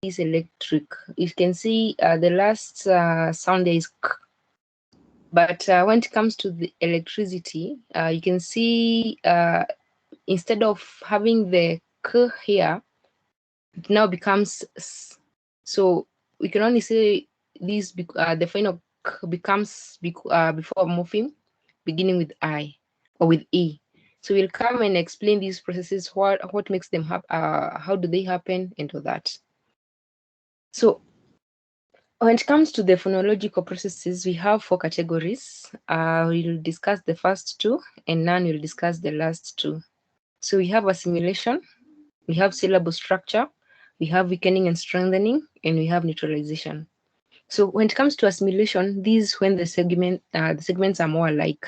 is electric. You can see the last sound there is k. But when it comes to the electricity, you can see instead of having the k here, it now becomes s. So we can only say this the final k becomes before a morpheme beginning with I or with E. So we'll come and explain these processes, what makes them happen, how do they happen, and all that. So when it comes to the phonological processes, we have 4 categories. We'll discuss the first 2, and now we'll discuss the last 2. So we have assimilation, we have syllable structure, we have weakening and strengthening, and we have neutralization. So when it comes to assimilation, these when the segments are more alike.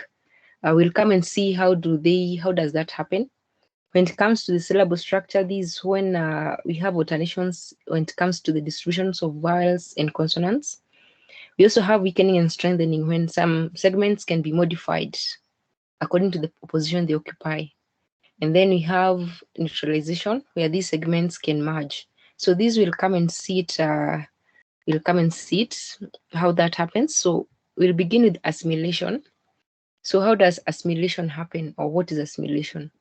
We'll come and see how does that happen. When it comes to the syllable structure, this is when we have alternations when it comes to the distributions of vowels and consonants. We also have weakening and strengthening when some segments can be modified according to the position they occupy. And then we have neutralization where these segments can merge. So these will come and see it. How that happens. So we'll begin with assimilation. So how does assimilation happen, or what is assimilation?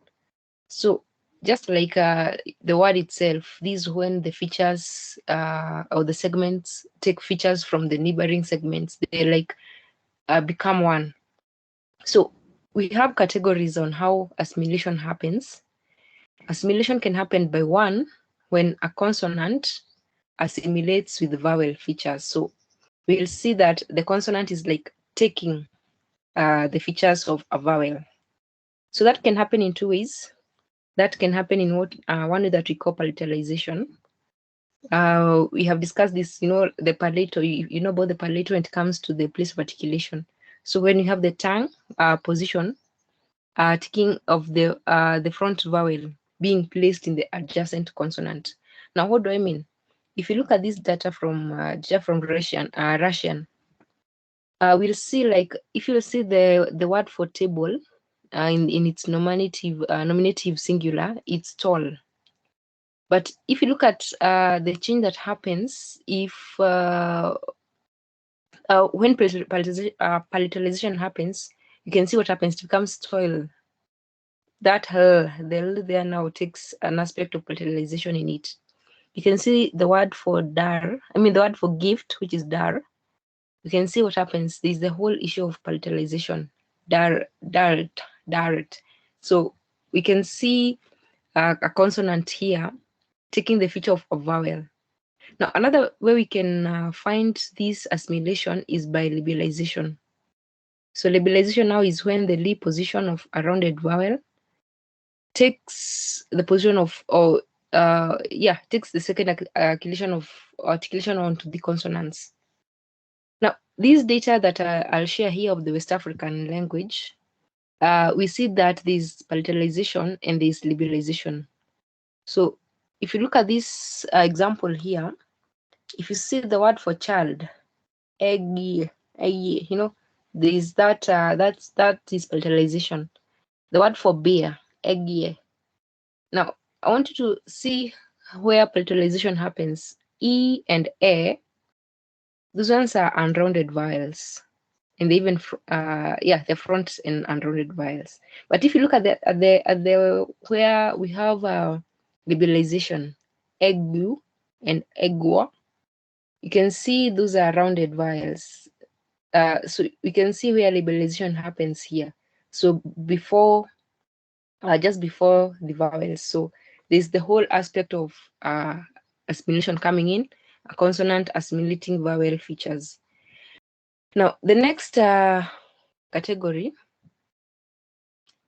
So just like the word itself, this is when the features or the segments take features from the neighboring segments. They like become one. So we have categories on how assimilation happens. Assimilation can happen by one when a consonant assimilates with vowel features. So we'll see that the consonant is like taking the features of a vowel. So that can happen in 2 ways. That can happen in one way that we call palatalization. We have discussed this, the palatal, you know about the palatal when it comes to the place of articulation. So when you have the tongue position, taking of the front vowel being placed in the adjacent consonant. Now, what do I mean? If you look at this data from Russian, we'll see, like, if you see the word for table in its nominative singular, it's tall. But if you look at the change that happens if when palatalization happens, you can see what happens. It becomes tall. That the L there now takes an aspect of palatalization in it. You can see the word for the word for gift, which is dar. You can see what happens. There's the whole issue of palatalization. Dart. So we can see a consonant here taking the feature of a vowel. Now, another way we can find this assimilation is by liberalization. So liberalization now is when the lip position of a rounded vowel takes the position of, takes the second articulation onto the consonants. Now, these data that I'll share here of the West African language, we see that there's palatalization and there's liberalization. So if you look at this example here, if you see the word for child, egg, there is that is palatalization. The word for beer, egg. Now, I want you to see where palatalization happens. E and A, those ones are unrounded vowels, and they even the front and unrounded vowels. But if you look at the where we have liberalization, eggu and eggwa, you can see those are rounded vowels. So we can see where liberalization happens here. So before, just before the vowels. So there's the whole aspect of assimilation coming in, a consonant assimilating vowel features. Now, the next category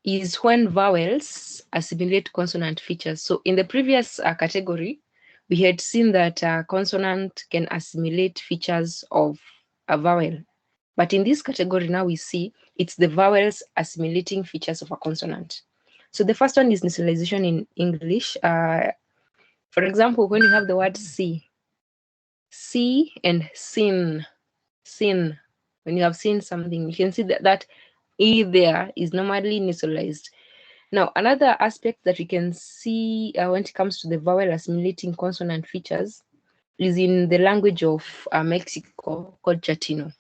is when vowels assimilate consonant features. So in the previous category, we had seen that a consonant can assimilate features of a vowel. But in this category now we see it's the vowels assimilating features of a consonant. So the first one is nasalization in English. For example, when you have the word see and sin, when you have seen something, you can see that E there is normally nasalized. Now, another aspect that we can see when it comes to the vowel assimilating consonant features is in the language of Mexico called Chatino.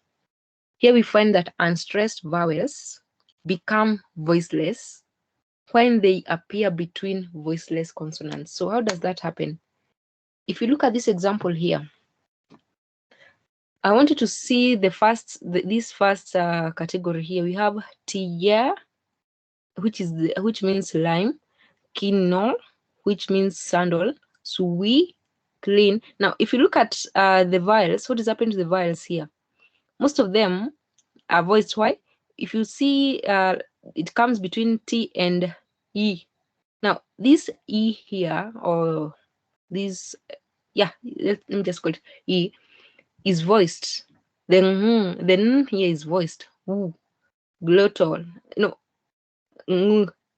Here we find that unstressed vowels become voiceless when they appear between voiceless consonants. So how does that happen? If you look at this example here, I want you to see this first category here. We have tia, which means lime, kino, which means sandal, sui, clean. Now, if you look at the vowels, what is happening to the vowels here? Most of them are voiced. Why? If you see, it comes between T and E. Now, this E here, or this, yeah, let me just call it E, is voiced. Then here is voiced. Ooh, glottal. No,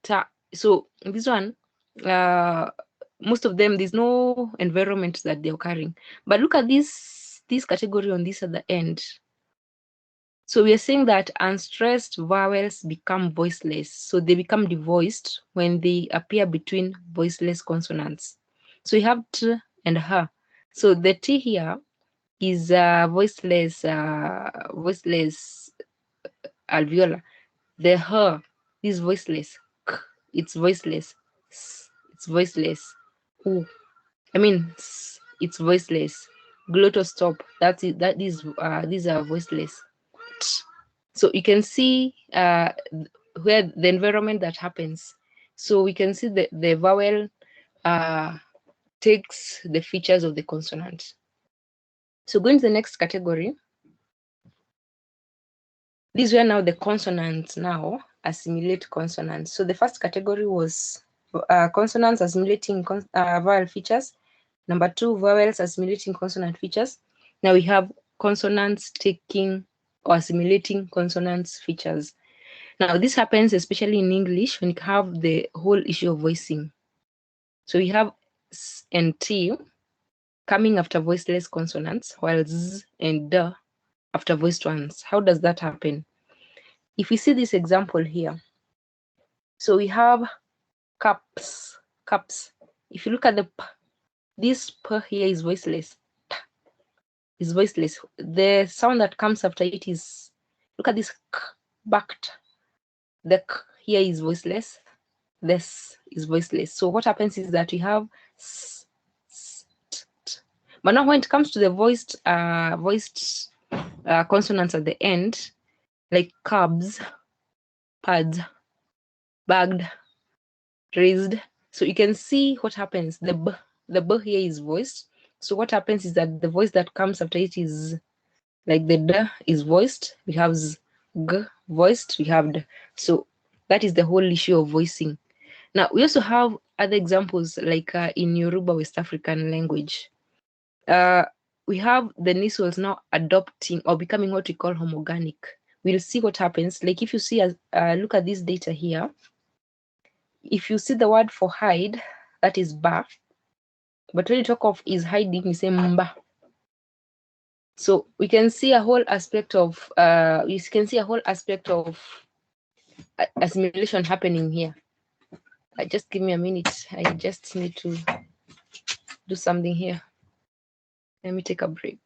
ta. So this one, most of them, there's no environment that they're occurring. But look at this category on this at the end. So we are saying that unstressed vowels become voiceless. So they become devoiced when they appear between voiceless consonants. So you have t and h. So the t here is voiceless alveolar. The h is voiceless. K, it's voiceless. S, it's voiceless. U, I mean, s, it's voiceless. Glottal stop. That's it. These are voiceless. T. So you can see where the environment that happens. So we can see that the vowel takes the features of the consonant. So going to the next category, these were now the consonants now assimilate consonants. So the first category was consonants assimilating vowel features. Number 2, vowels assimilating consonant features. Now we have consonants taking or assimilating consonants features. Now this happens especially in English when you have the whole issue of voicing. So we have S and T coming after voiceless consonants, while Z and D after voiced ones. How does that happen? If we see this example here, so we have cups. If you look at the P, this P here is voiceless. T is voiceless. The sound that comes after it is, look at this K, backed. The K here is voiceless. This is voiceless. So what happens is that we have S, S, T, T. But now when it comes to the voiced consonants at the end, like cubs, pads, bagged, raised. So you can see what happens. The B here is voiced. So what happens is that the voice that comes after it is like the D is voiced. We have Z, G voiced. We have D. So that is the whole issue of voicing. Now we also have other examples like in Yoruba West African language. We have the nasals now adopting or becoming what we call homogenic. We'll see what happens. Like if you see, look at this data here. If you see the word for hide, that is ba. But when you talk of is hiding, you say mba. So we can see a whole aspect of assimilation happening here. Just give me a minute. I just need to do something here. Let me take a break.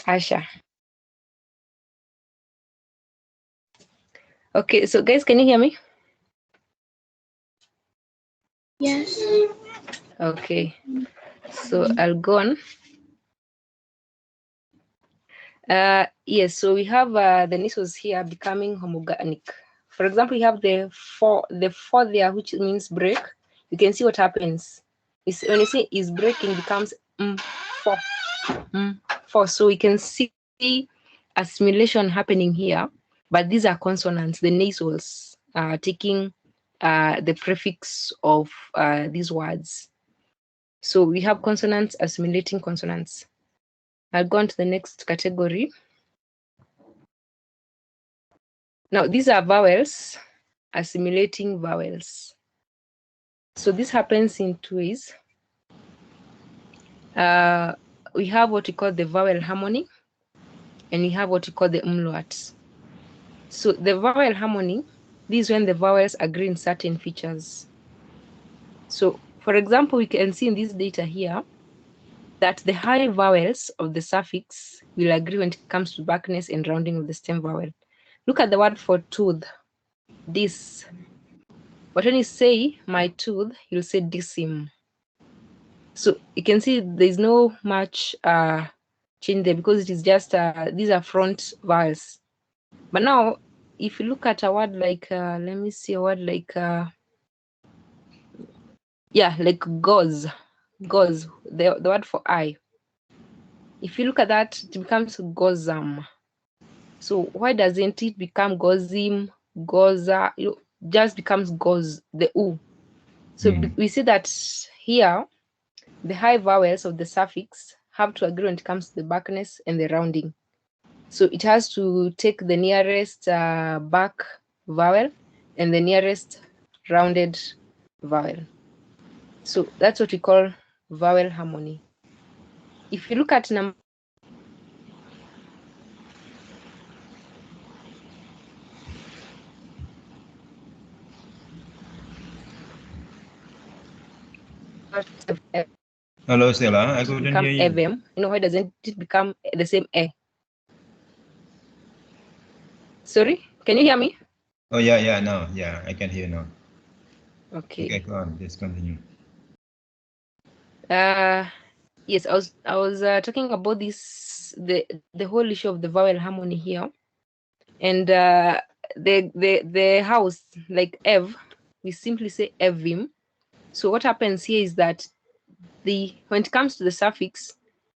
Asha. Okay, so guys, can you hear me? Yes. Okay, so I'll go on. Yes, so we have the nasals here becoming homogenic. For example, you have the four there, which means break. You can see what happens. When you say is breaking, becomes four, four. So we can see assimilation happening here, but these are consonants, the nasals taking the prefix of these words. So we have consonants assimilating consonants. I'll go on to the next category. Now, these are vowels, assimilating vowels. So this happens in two ways. We have what we call the vowel harmony, and we have what we call the umlaut. So the vowel harmony, this is when the vowels agree in certain features. So, for example, we can see in this data here that the high vowels of the suffix will agree when it comes to backness and rounding of the stem vowel. Look at the word for tooth, this. But when you say my tooth, you'll say dissim. So you can see there's no much change there because it is just these are front vowels. But now, if you look at a word like, let me see a word like, like gauze, the word for eye. If you look at that, it becomes gozam. So why doesn't it become gozim, goza? Just becomes goz, the u. So we see that here, the high vowels of the suffix have to agree when it comes to the backness and the rounding. So it has to take the nearest back vowel and the nearest rounded vowel. So that's what we call vowel harmony. If you look at number Hello, Stella. I couldn't become hear you. evem, why doesn't it become the same e? Sorry, can you hear me? Oh, yeah, no, yeah, I can hear now. Okay, Okay. go on, let's continue. Yes, I was talking about this, the whole issue of the vowel harmony here, and the house, like ev, we simply say evim. So what happens here is that when it comes to the suffix,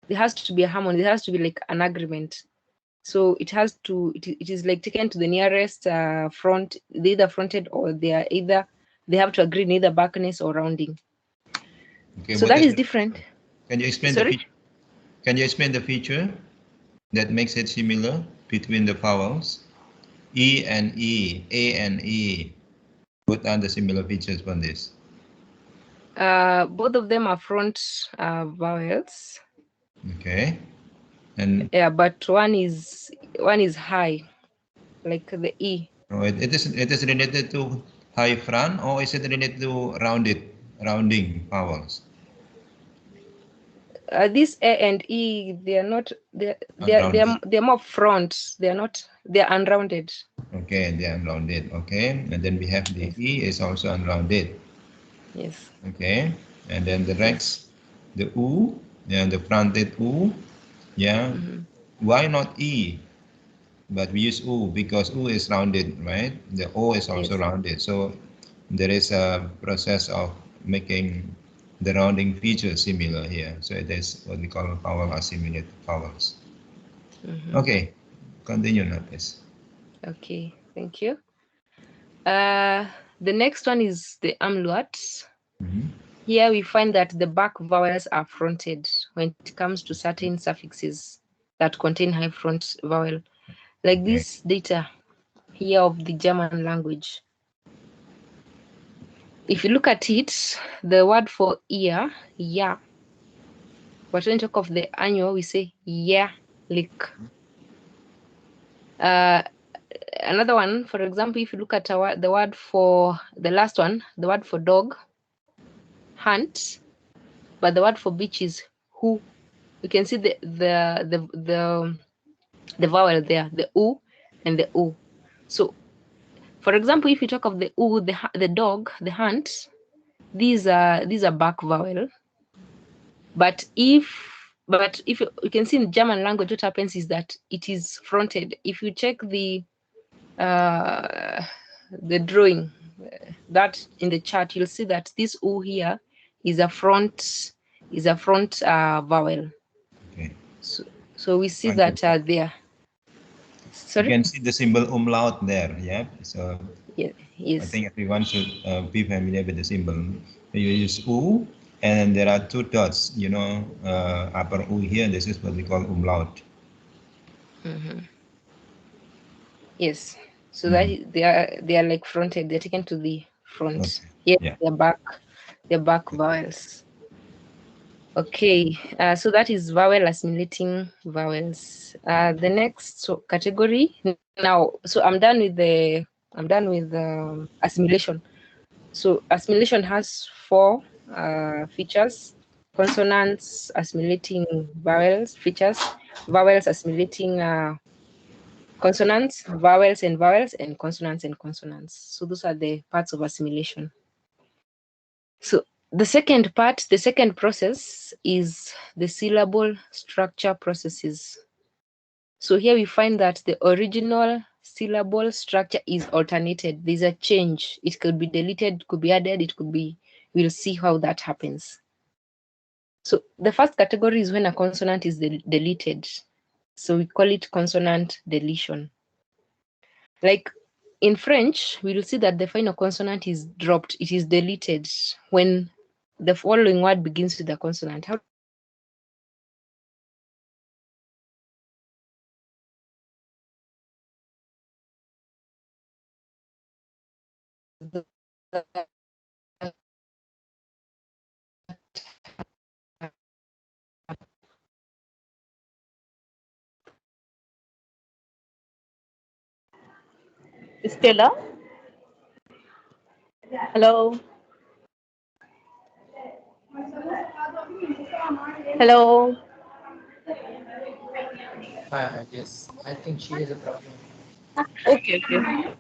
there has to be a harmony. There has to be like an agreement. So it has to, it is like taken to the nearest front, they either fronted or they have to agree in either backness or rounding. Okay, So what that is is the different. feature? Can you explain the Sorry? feature? Can you explain the feature that makes it similar between the vowels? E and E, A and E. What are the similar features from this? Both of them are front vowels. Okay, and Yeah, but one is high, like the E. it is related to high front, or is it related to rounding vowels? This A and E, they are not. Unrounded. They're more front. They're unrounded. Okay, they are unrounded. Okay, and then we have the Yes. E is also unrounded. Yes. Okay, and then the Yes. Rex, the U, yeah, the fronted U, yeah. Mm-hmm. Why not E? But we use U because U is rounded, right? The O is also Yes. rounded. So there is a process of making the rounding feature similar here. So it is what we call vowel assimilated vowels. Mm-hmm. Okay, continue now, please. Okay. Thank you. The next one is the umlaut. Mhm. Here we find that the back vowels are fronted when it comes to certain suffixes that contain high front vowel, like Okay. this data here of the German language. If you look at it, the word for ear, yeah, but when you talk of the annual, we say yeah, lick. Another one, for example, if you look at the word for the last one, the word for dog, hunt, but the word for beach is who. You can see the vowel there, the u and the u. So, for example, if you talk of the u, the dog, the hunt, these are back vowel. But if you can see in German language, what happens is that it is fronted. If you check uh, the drawing that in the chart, you'll see that this u here is a front vowel. Okay. So we see Thank you. that there. You Sorry. can see the symbol umlaut there. Yeah. So Yeah, I yes. think everyone should be familiar with the symbol. You use U, and there are two dots, upper U here. This is what we call umlaut. Hmm. Yes. So that they are like fronted. They're taken to the front. Okay. Yes, Yeah. they're back vowels. Okay, so that is vowel assimilating vowels. The next category now. So I'm done with assimilation. So assimilation has four features: consonants assimilating vowels features, vowels assimilating consonants, vowels, and consonants and consonants. So those are the parts of assimilation. So the second process is the syllable structure processes. So here we find that the original syllable structure is alternated. There's a change. It could be deleted, could be added, it could be, we'll see how that happens. So the first category is when a consonant is deleted. So we call it consonant deletion. Like in French, we will see that the final consonant is dropped. It is deleted when the following word begins with a consonant. How Stella? Hello? Hello? Yes, I think she has a problem. Okay, okay.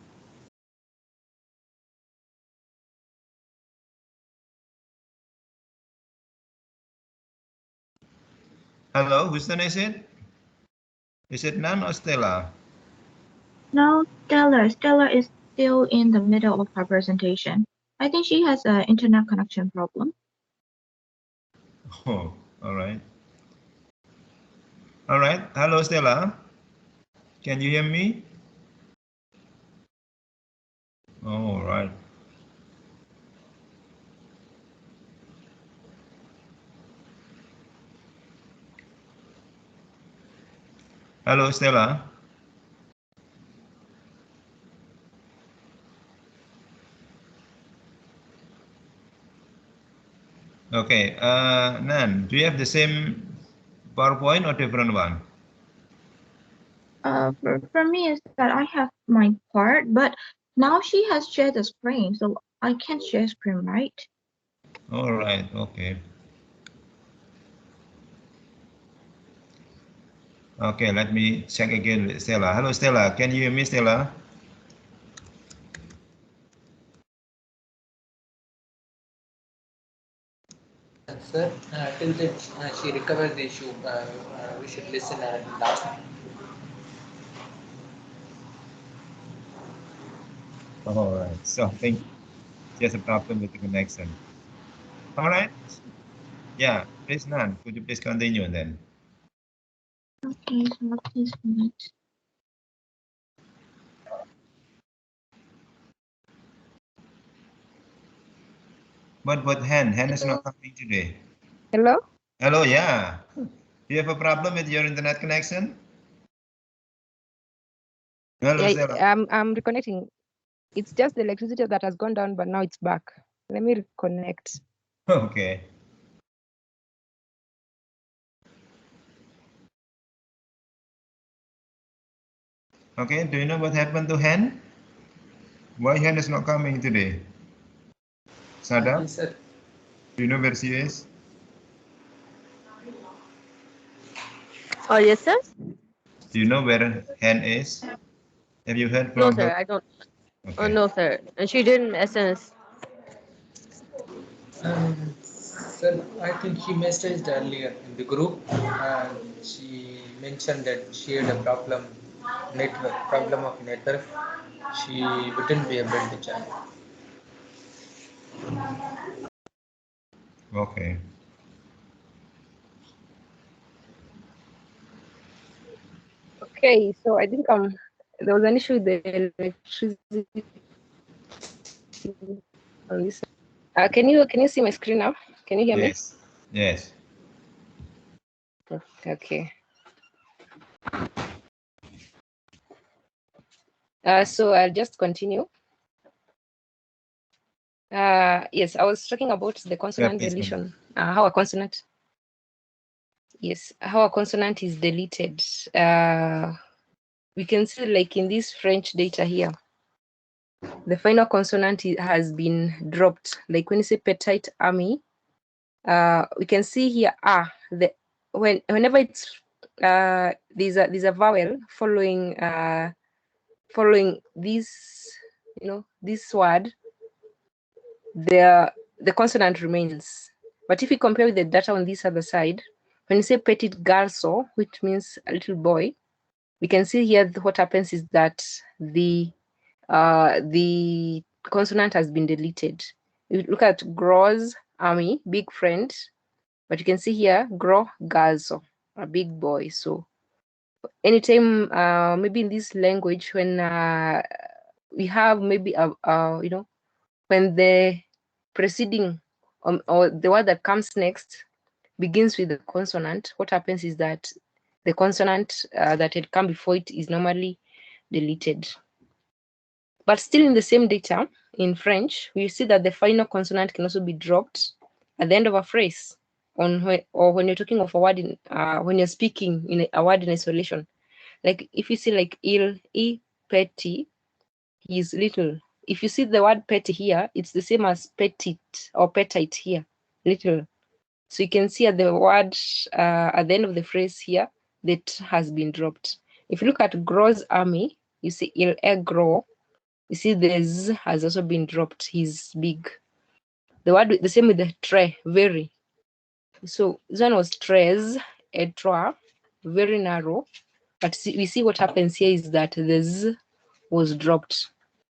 Hello, whose turn is it? Is it Nan or Stella? No, Stella. Stella is still in the middle of her presentation. I think she has an internet connection problem. Oh, all right. All right. Hello, Stella. Can you hear me? All right. Hello, Stella. Okay. Nan, do you have the same PowerPoint or different one? For me is that I have my part, but now she has shared the screen, so I can't share screen, right? All right. Okay. Okay. Let me check again with Stella. Hello, Stella. Can you hear me, Stella? Sir, till that she recovers the issue, we should listen and last. All right. So I think there's a problem with the connection. All right. Yeah. Please, Nan, could you please continue then? Okay, so please wait. But Han is not coming today. hello? Hello, yeah. Do you have a problem with your internet connection? Hello, Yeah, Stella. I'm reconnecting. It's just the electricity that has gone down, but now it's back. Let me reconnect. Okay. Okay, do you know what happened to Han? Why Han is not coming today? Sada, Sir, do you know where she is? Oh, yes, sir? Do you know where Han is? Have you heard No, from her? sir, I don't. Oh, Okay. no, sir. And she didn't SMS. sir, I think she messaged earlier in the group and she mentioned that she had a problem of network. She wouldn't be able to join. Okay. Okay, so I think there was an issue with the electricity on this. Can you see my screen now? Can you hear me? Yes. Yes. Okay. So I'll just continue. Yes, I was talking about the consonant please, deletion. How a consonant. Yes, how a consonant is deleted. We can see, like in this French data here, the final consonant has been dropped. Like when you say petite army, we can see here whenever it's there's a vowel following this, this word, the consonant remains. But if you compare with the data on this other side, when you say petit garçon, which means a little boy, we can see here what happens is that the consonant has been deleted. You look at gros army, big friend, but you can see here gros garçon, a big boy. So anytime, maybe in this language, when we have maybe when the preceding or the word that comes next begins with the consonant, what happens is that the consonant that had come before it is normally deleted. But still in the same data, in French, we see that the final consonant can also be dropped at the end of a phrase, or when you're talking of a word when you're speaking in a word in isolation. Like if you see like petit, he is little. If you see the word petty here, it's the same as petite or petite here, little. So you can see at the word at the end of the phrase here, that has been dropped. If you look at gros army, you see il est gros. You see the z has also been dropped. He's big. The word, the same with the tre, very. So this one was tres, etroa, very narrow. But we see what happens here is that the z was dropped.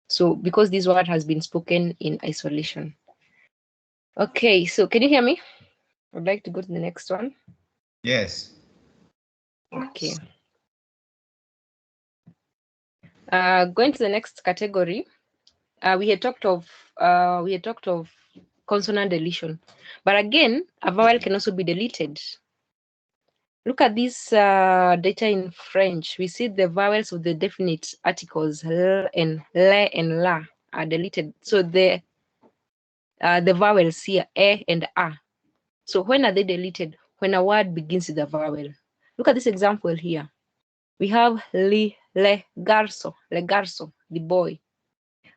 So because this word has been spoken in isolation. Okay, so can you hear me? I'd like to go to the next one. Yes. Okay. Going to the next category, we had talked of consonant deletion, but again, a vowel can also be deleted. Look at this data in French. We see the vowels of the definite articles l and le and la are deleted. So the vowels here e and a. So when are they deleted? When a word begins with a vowel. Look at this example here. We have le garso, the boy.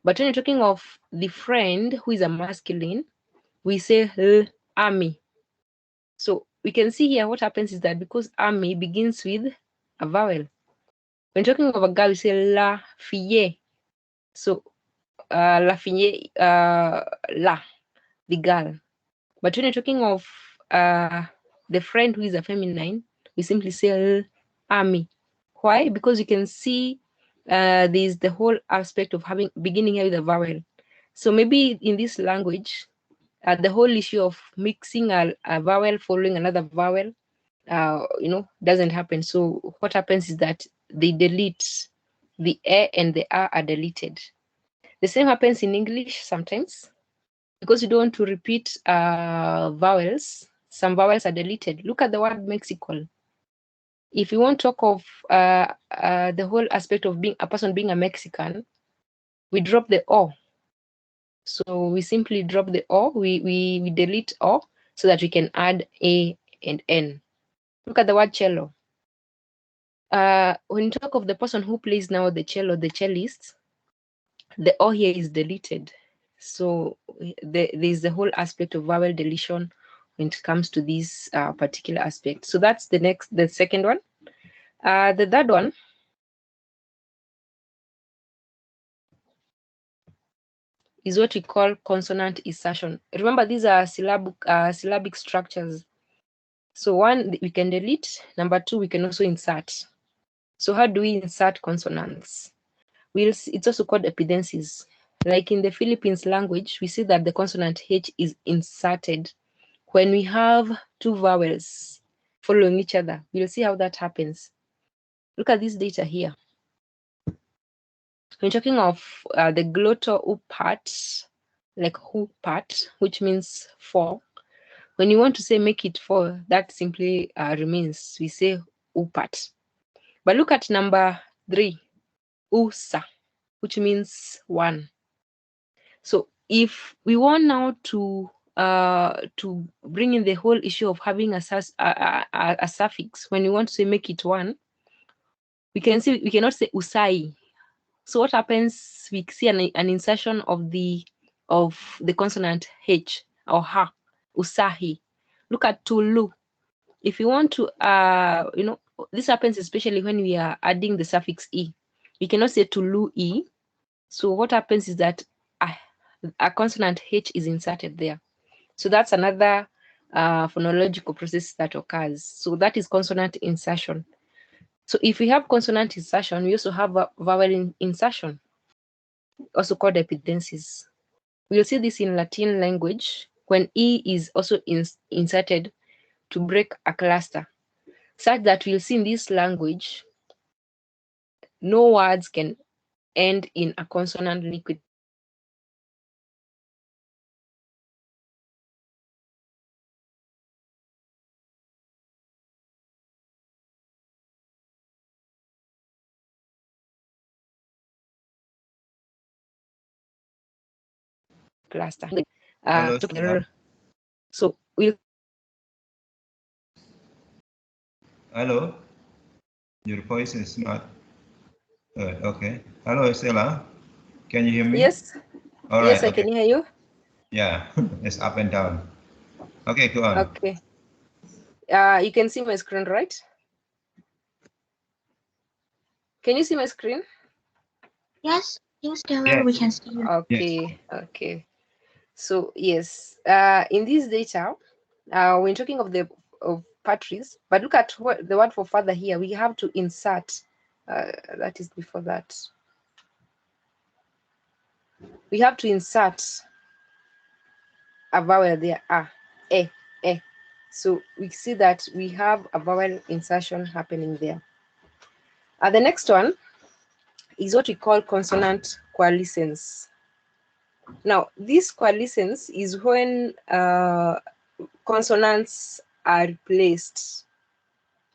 But when you're talking of the friend who is a masculine, we say l ami. So we can see here what happens is that because ami begins with a vowel. When talking of a girl, we say la fille. So la fille, la, the girl. But when you're talking of the friend who is a feminine, we simply say l ami. Why? Because you can see there's the whole aspect of having beginning here with a vowel. So maybe in this language, the whole issue of mixing a vowel following another vowel, doesn't happen. So what happens is that they delete the e and the a are deleted. The same happens in English sometimes because you don't want to repeat vowels. Some vowels are deleted. Look at the word Mexico. If you want to talk of the whole aspect of being a person being a Mexican, we drop the o. So we simply drop the o. We delete o so that we can add a and n. Look at the word cello. When you talk of the person who plays now the cello, the cellist, the O here is deleted. So there's the whole aspect of vowel deletion when it comes to this particular aspect. So that's the second one. The third one is what we call consonant insertion. Remember, these are syllabic structures. So one, we can delete. Number two, we can also insert. So how do we insert consonants? It's also called epidensis. Like in the Philippines language, we see that the consonant H is inserted when we have two vowels following each other. We'll see how that happens. Look at this data here. When talking of the glottal U part, like who part, which means four, when you want to say make it four, that simply remains. We say U part. But look at number 3, USA. which means one. So if we want now to bring in the whole issue of having a suffix, when we want to make it one, we cannot say usai. So what happens? We see an insertion of the consonant H or ha, usahi. Look at tulu. If you want to, this happens especially when we are adding the suffix e. We cannot say tulu e. So what happens is that a consonant H is inserted there. So that's another phonological process that occurs. So that is consonant insertion. So if we have consonant insertion, we also have a vowel insertion, also called epidensis. We'll see this in Latin language when E is also inserted to break a cluster, such that we'll see in this language, no words can end in a consonant liquid cluster. Hello, Stella. So we'll Hello. Your voice is not okay. Hello, Stella. Can you hear me? yes, All yes, right. I Okay. can hear you. Yeah, it's up and down. Okay, go on. Okay. You can see my screen, right? Can you see my screen? Yes, yes, Taylor, Yes. we can see you. Okay, Yes. okay. So yes, in this data, when talking of the patries, but look at what the word for father here. We have to insert. That is before that. We have to insert a vowel there. E. So we see that we have a vowel insertion happening there. The next one is what we call consonant coalitions. Now, this coalitions is when consonants are replaced.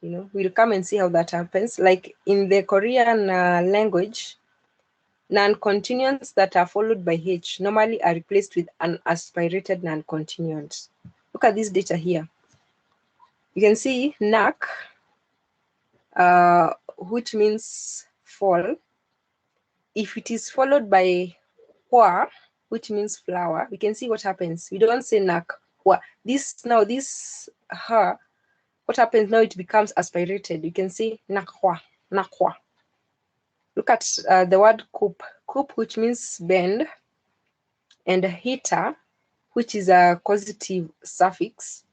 We'll come and see how that happens. Like in the Korean language, non-continuants that are followed by H normally are replaced with an aspirated non-continuant. Look at this data here. You can see nak, which means fall. If it is followed by hua, which means flower, we can see what happens. We don't say nak, hua. This ha, what happens now? It becomes aspirated. You can say nakwa, nakwa. Look at the word kup, which means bend, and hita, which is a causative suffix.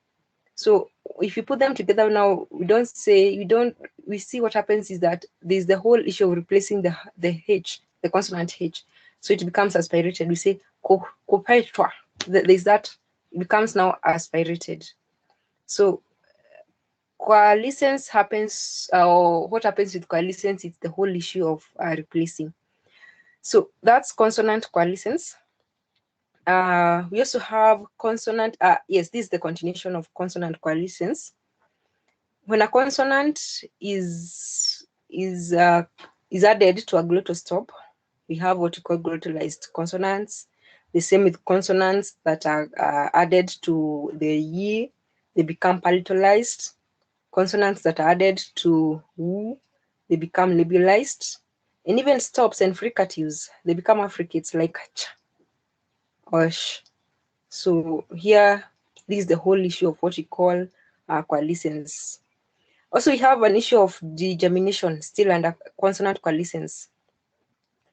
So if you put them together now, we see what happens is that there's the whole issue of replacing the H, the consonant H. So it becomes aspirated. We say kopetwa. There's that, it becomes now aspirated. So coalescence happens, or what happens with coalescence is the whole issue of replacing. So that's consonant coalescence. We also have consonant, yes, this is the continuation of consonant coalescence. When a consonant is added to a glottal stop, we have what we call glottalized consonants. The same with consonants that are added to the yi, they become palatalized. Consonants that are added to wu, they become nebulized. And even stops and fricatives, they become affricates like ch or sh. So here, this is the whole issue of what we call coalescence. Also, we have an issue of degemination still under consonant coalescence.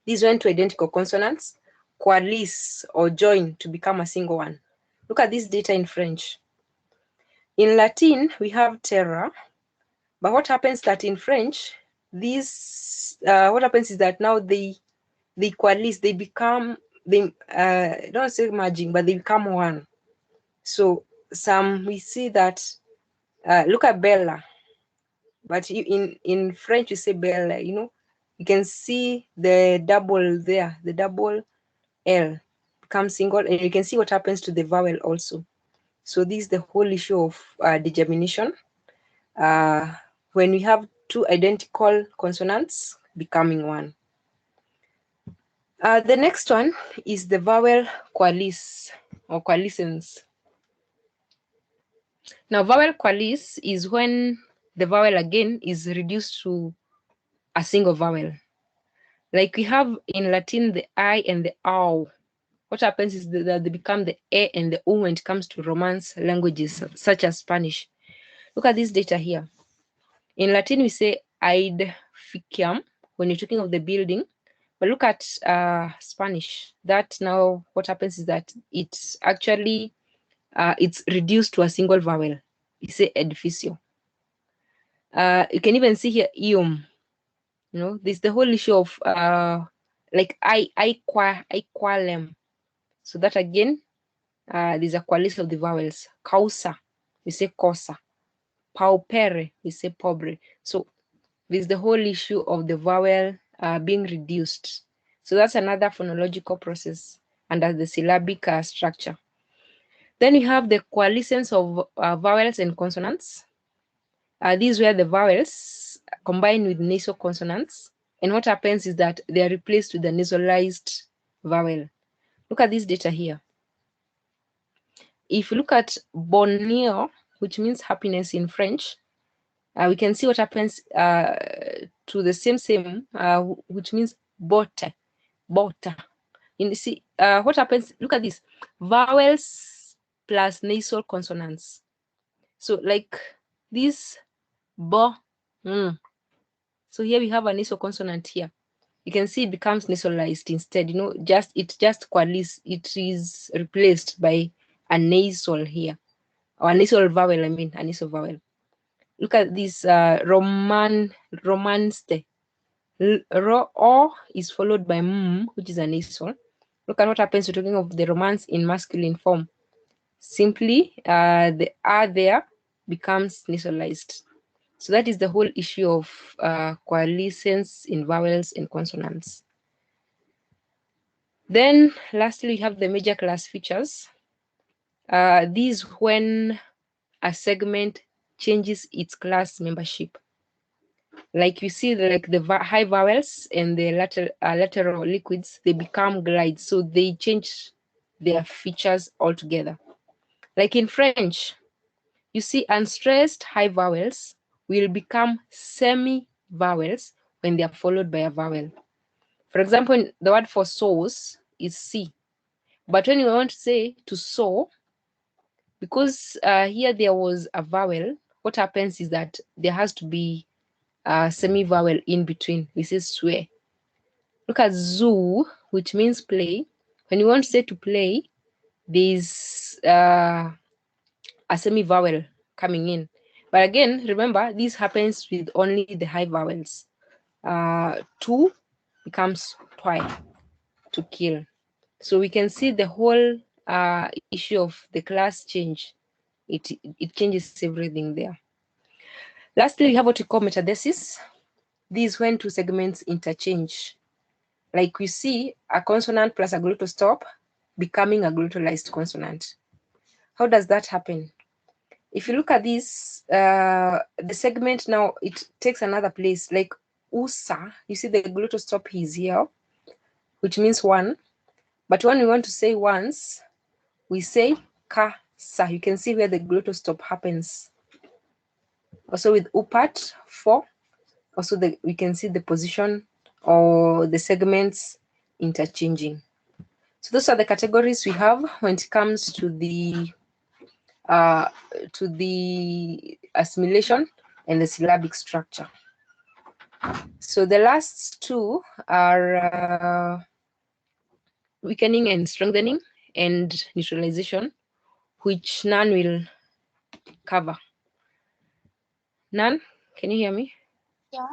These when two identical consonants coalesce or join to become a single one. Look at this data in French. In Latin, we have terra, but what happens that in French, what happens is that now they coalesce, they become, don't say merging, but they become one. So we see that, look at Bella, but in French you say Bella, you can see the double there, the double L becomes single, and you can see what happens to the vowel also. So this is the whole issue of degemination. When we have two identical consonants becoming one. The next one is the vowel qualis or coalitions. Now, vowel qualis is when the vowel again is reduced to a single vowel. Like we have in Latin the I and the ow. What happens is that they become the A and the U when it comes to Romance languages such as Spanish. Look at this data here. In Latin, we say edificium when you're talking of the building. But look at Spanish. That now what happens is that it's actually it's reduced to a single vowel. You say edificio. You can even see here ium. You know, there's the whole issue of like qualem. So that again, there's a qualis of the vowels. Causa, we say cosa. Paupere, we say pobre. So there's the whole issue of the vowel being reduced. So that's another phonological process under the syllabic structure. Then you have the coalescence of vowels and consonants. These were the vowels combined with nasal consonants. And what happens is that they are replaced with the nasalized vowel. Look at this data here. If you look at bonheur, which means happiness in French, we can see what happens to the same, which means bote. You see, what happens? Look at this: vowels plus nasal consonants. So, like this, bo. So here we have a nasal consonant here. You can see it becomes nasalized instead. You know, it just qualis. It is replaced by a nasal here, or a nasal vowel. I mean, a nasal vowel. Look at this romanste. O is followed by m, which is a nasal. Look at what happens to talking of the romance in masculine form. Simply, the R there becomes nasalized. So that is the whole issue of coalescence in vowels and consonants. Then lastly, we have the major class features. These when a segment changes its class membership. Like you see, like the high vowels and the lateral liquids, they become glides. So they change their features altogether. Like in French, you see unstressed high vowels will become semi-vowels when they are followed by a vowel. For example, the word for sauce is C. But when you want to say to sow, because here there was a vowel, what happens is that there has to be a semi-vowel in between. We say swear. Look at zoo, which means play. When you want to say to play, there's a semi-vowel coming in. But again, remember, this happens with only the high vowels. To becomes twi, to kill. So we can see the whole issue of the class change. It changes everything there. Lastly, we have what we call metathesis. This is when two segments interchange. Like we see a consonant plus a glottal stop becoming a glottalized consonant. How does that happen? If you look at this, the segment now, it takes another place. Like usa, you see the glottal stop is here, which means one. But when we want to say once, we say ka sa. You can see where the glottal stop happens. Also with upat, for, also we can see the position or the segments interchanging. So those are the categories we have when it comes to the assimilation and the syllabic structure. So the last two are weakening and strengthening and neutralization, which Nan will cover. Nan, can you hear me? Yeah.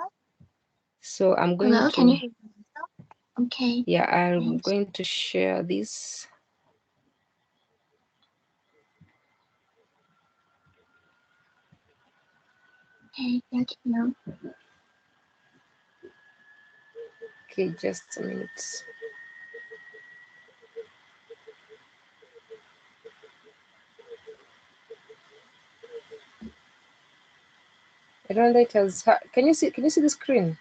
So I'm going Hello, to. can you hear me? Okay. Yeah, I'm Thanks. going to share this. Okay, thank you. Okay, just a minute. I don't know. It has. Can you see? Can you see the screen?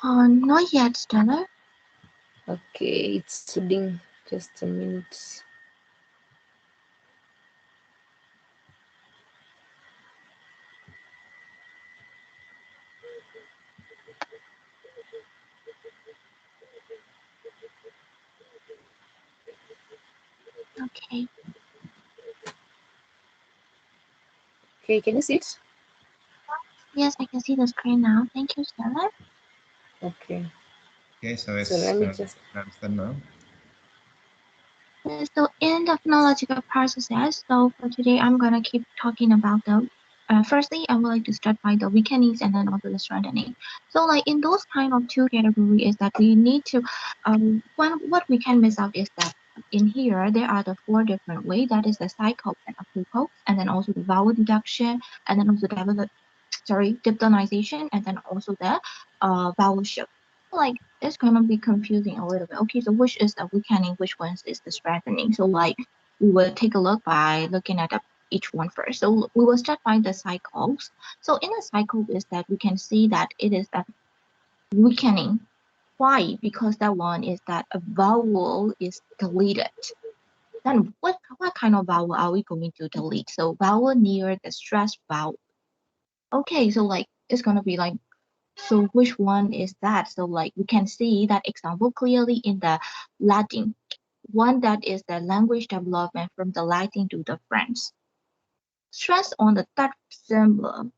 Not yet, Stella. Okay, it's loading. Just a minute. Okay. Okay, can you see it? Yes, I can see the screen now. Thank you, Stella. Okay. Okay, so So it's let me just. understand now. So in the phonological processes, so for today, I'm gonna keep talking about the. Firstly, I would like to start by the weakenings and then also the strengthening. So like in those kind of two category is that we need to, what we can miss out is that in here there are the four different way. That is the cycle and apocryphal, and then also the vowel deduction, and then also diphthonization, and then also the vowel shape. Like it's gonna be confusing a little bit. Okay, so which is the weakening, which ones is the strengthening? So like we will take a look by looking at each one first. So we will start by the cycles. So in a cycle is that we can see that it is a weakening. Why? Because that one is that a vowel is deleted. Then what kind of vowel are we going to delete? So vowel near the stressed vowel. Okay, so like it's gonna be like, so which one is that? So like we can see that example clearly in the Latin. One that is the language development from the Latin to the French. Stress on the that syllable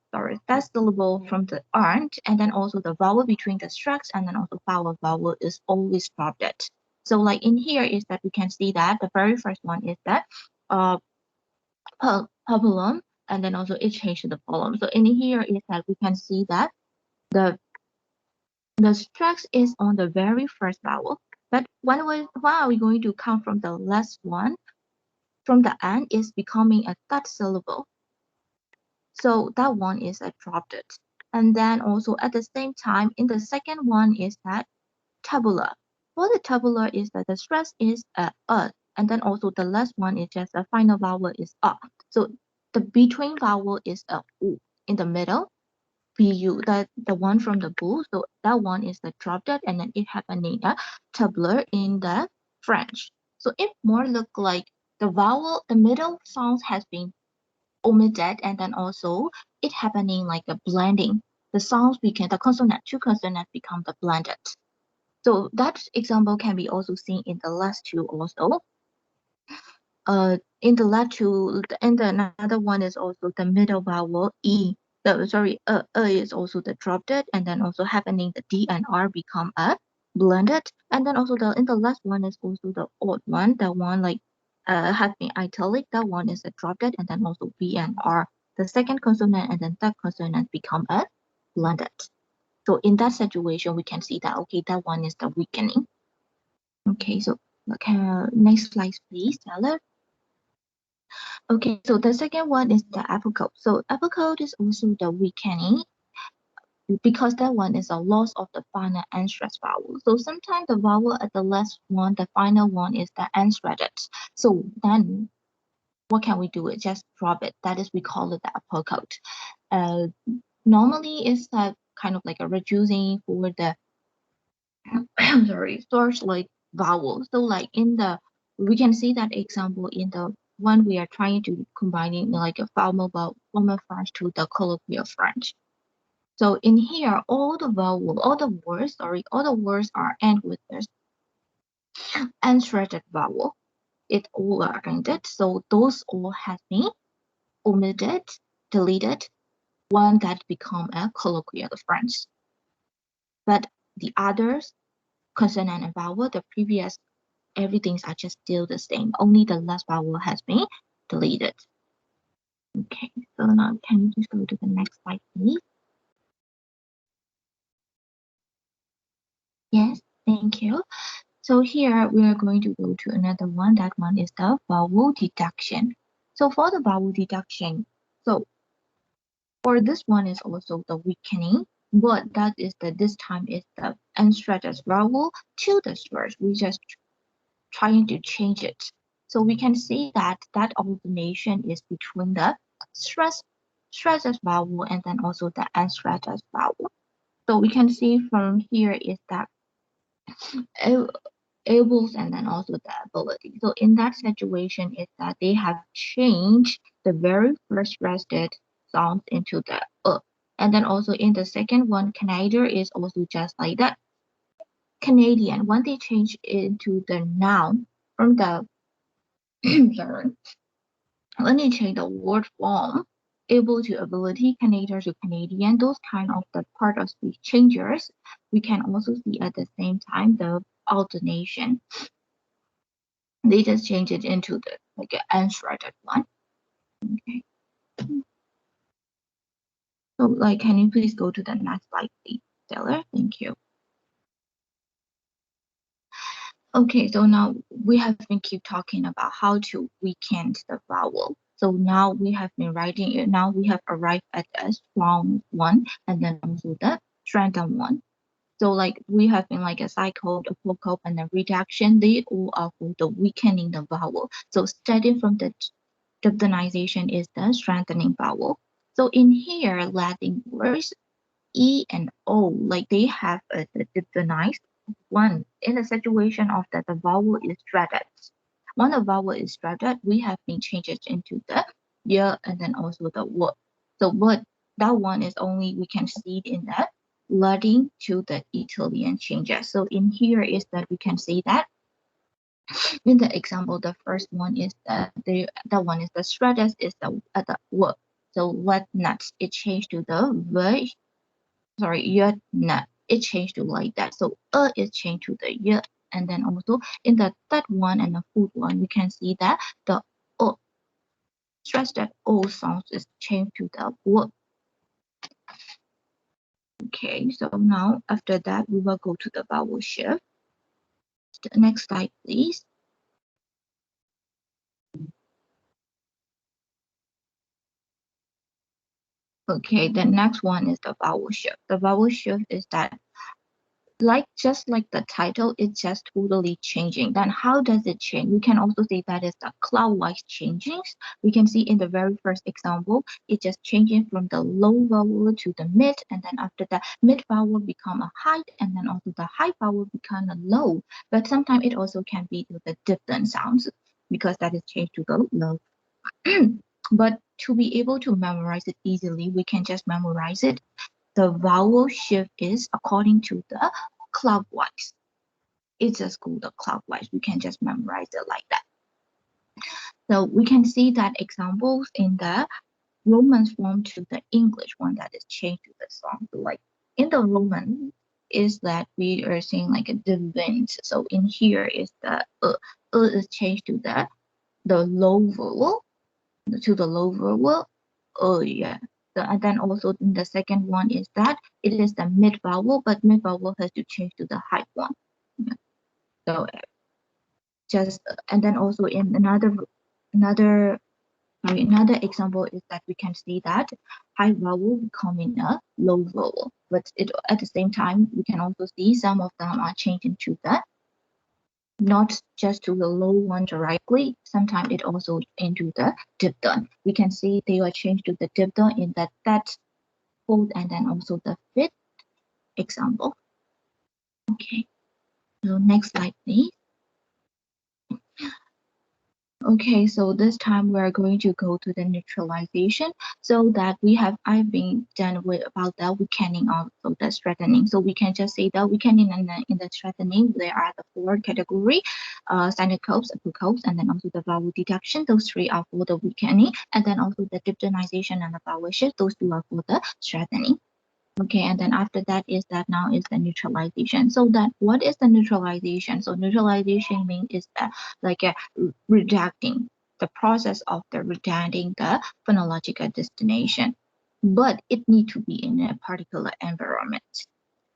from the aren't, and then also the vowel between the stress and then also vowel is always dropped. So like in here is that we can see that the very first one is that uh pabulum, and then also it changed to the polum. So in here is that we can see that the stress is on the very first vowel, but when are we going to count from the last one? From the end is becoming a third syllable. So that one is a dropped. And then also at the same time, in the second one is that tabula. For the tabula is that the stress is and then also the last one is just the final vowel is a. So the between vowel is a u in the middle. BU, that the one from the bull. So that one is the dropped, and then it happening a tabler in the French. So it more look like the vowel, the middle sounds has been omitted, and then also it happening like a blending. The sounds became the consonant, two consonants become the blended. So that example can be also seen in the last two also. In the last two, and another one is also the middle vowel e. Sorry, is also the dropped, and then also happening the d and r become a blended, and then also the in the last one is also the odd one, the one like has been italic. That one is a dropped, and then also b and r, the second consonant and then third consonant become a blended. So in that situation, we can see that okay, that one is the weakening. Okay, so next slide, please, Tyler. Okay, so the second one is the apocope. So apocope is also the weakening because that one is a loss of the final and stress vowel. So sometimes the vowel at the last one, the final one is the unstressed. So then what can we do? Just drop it. That is, we call it the apocope. Normally it's kind of like a reducing for the sorry, source like vowel. So like we can see that example in the one we are trying to combining like a formal French to the colloquial French. So in here, all the words are end with this unstressed vowel. It all are ended. So those all have been omitted, deleted, one that become a colloquial French. But the others, consonant and vowel, the previous everything's are just still the same. Only the last vowel has been deleted. Okay, so now can you just go to the next slide, please? Yes, thank you. So here we are going to go to another one. That one is the vowel deduction. So for the vowel deduction, so for this one is also the weakening, but that is this time is the unstressed vowel to the stress. We just trying to change it. So we can see that alternation is between the stressed vowel and then also the unstressed vowel. So we can see from here is that ables and then also the ability. So in that situation is that they have changed the very first rested sound into the and then also in the second one, Canada is also just like that. Canadian, when they change into the noun from the sorry, when they change the word form, able to ability, Canada to Canadian, those kind of the part of speech changes, we can also see at the same time the alternation. They just change it into the like an unthreaded one. Okay. So like, can you please go to the next slide, please, Taylor? Thank you. Okay, so now we have been keep talking about how to weaken the vowel. So now we have been writing it. Now we have arrived at a strong one and then also the strengthened one. So like we have been like a cycle, a vocal, and a reduction. They all are for the weakening the vowel. So starting from the diptonization is the strengthening vowel. So in here, Latin words E and O, like they have the diptonized one in the situation of that the vowel is shredded. When the vowel is shredded, we have been changed into the yeah and then also the word. So but that one is only we can see it in that leading to the Italian changes. So in here is that we can see that in the example, the first one is that one is the shredded is the word. So let nuts it changed to the v sorry, yet nut. It changed to like that. So is changed to the y. And then also in the third one and the fourth one, we can see that the stress that O sounds is changed to the w. Okay, so now after that, we will go to the vowel shift. The next slide, please. Okay, the next one is the vowel shift. The vowel shift is that just like the title, it's just totally changing. Then how does it change? We can also say that is the clockwise changings. We can see in the very first example, it just changing from the low vowel to the mid, and then after that, mid vowel become a high, and then also the high vowel become a low. But sometimes it also can be to the diphthong sounds because that is changed to the low. But to be able to memorize it easily, we can just memorize it. The vowel shift is according to the clockwise. It's just called the clockwise. We can just memorize it like that. So we can see that examples in the Roman form to the English one that is changed to the song. So like in the Roman is that we are saying like a divint. So in here is the is changed to the low vowel to the low vowel. Oh yeah. So, and then also in the second one is that it is the mid vowel, but mid vowel has to change to the high one. Yeah. So just and then also in another example is that we can see that high vowel becoming a low vowel, but it at the same time we can also see some of them are changing to the not just to the low one directly, sometimes it also into the diphthong. We can see they are changed to the diphthong in that fourth and then also the fifth example. Okay, so next slide, please. Okay, so this time we're going to go to the neutralization so that I've been done with about the weakening of the strengthening. So we can just say that weakening and in the strengthening, there are the four category, standard codes, codes, and then also the vowel detection. Those three are for the weakening, and then also the diphthongization and the vowel shift. Those two are for the strengthening. Okay, and then after that is that now is the neutralization. So that what is the neutralization? So neutralization means is that like a redacting, the process of the redacting the phonological destination, but it need to be in a particular environment.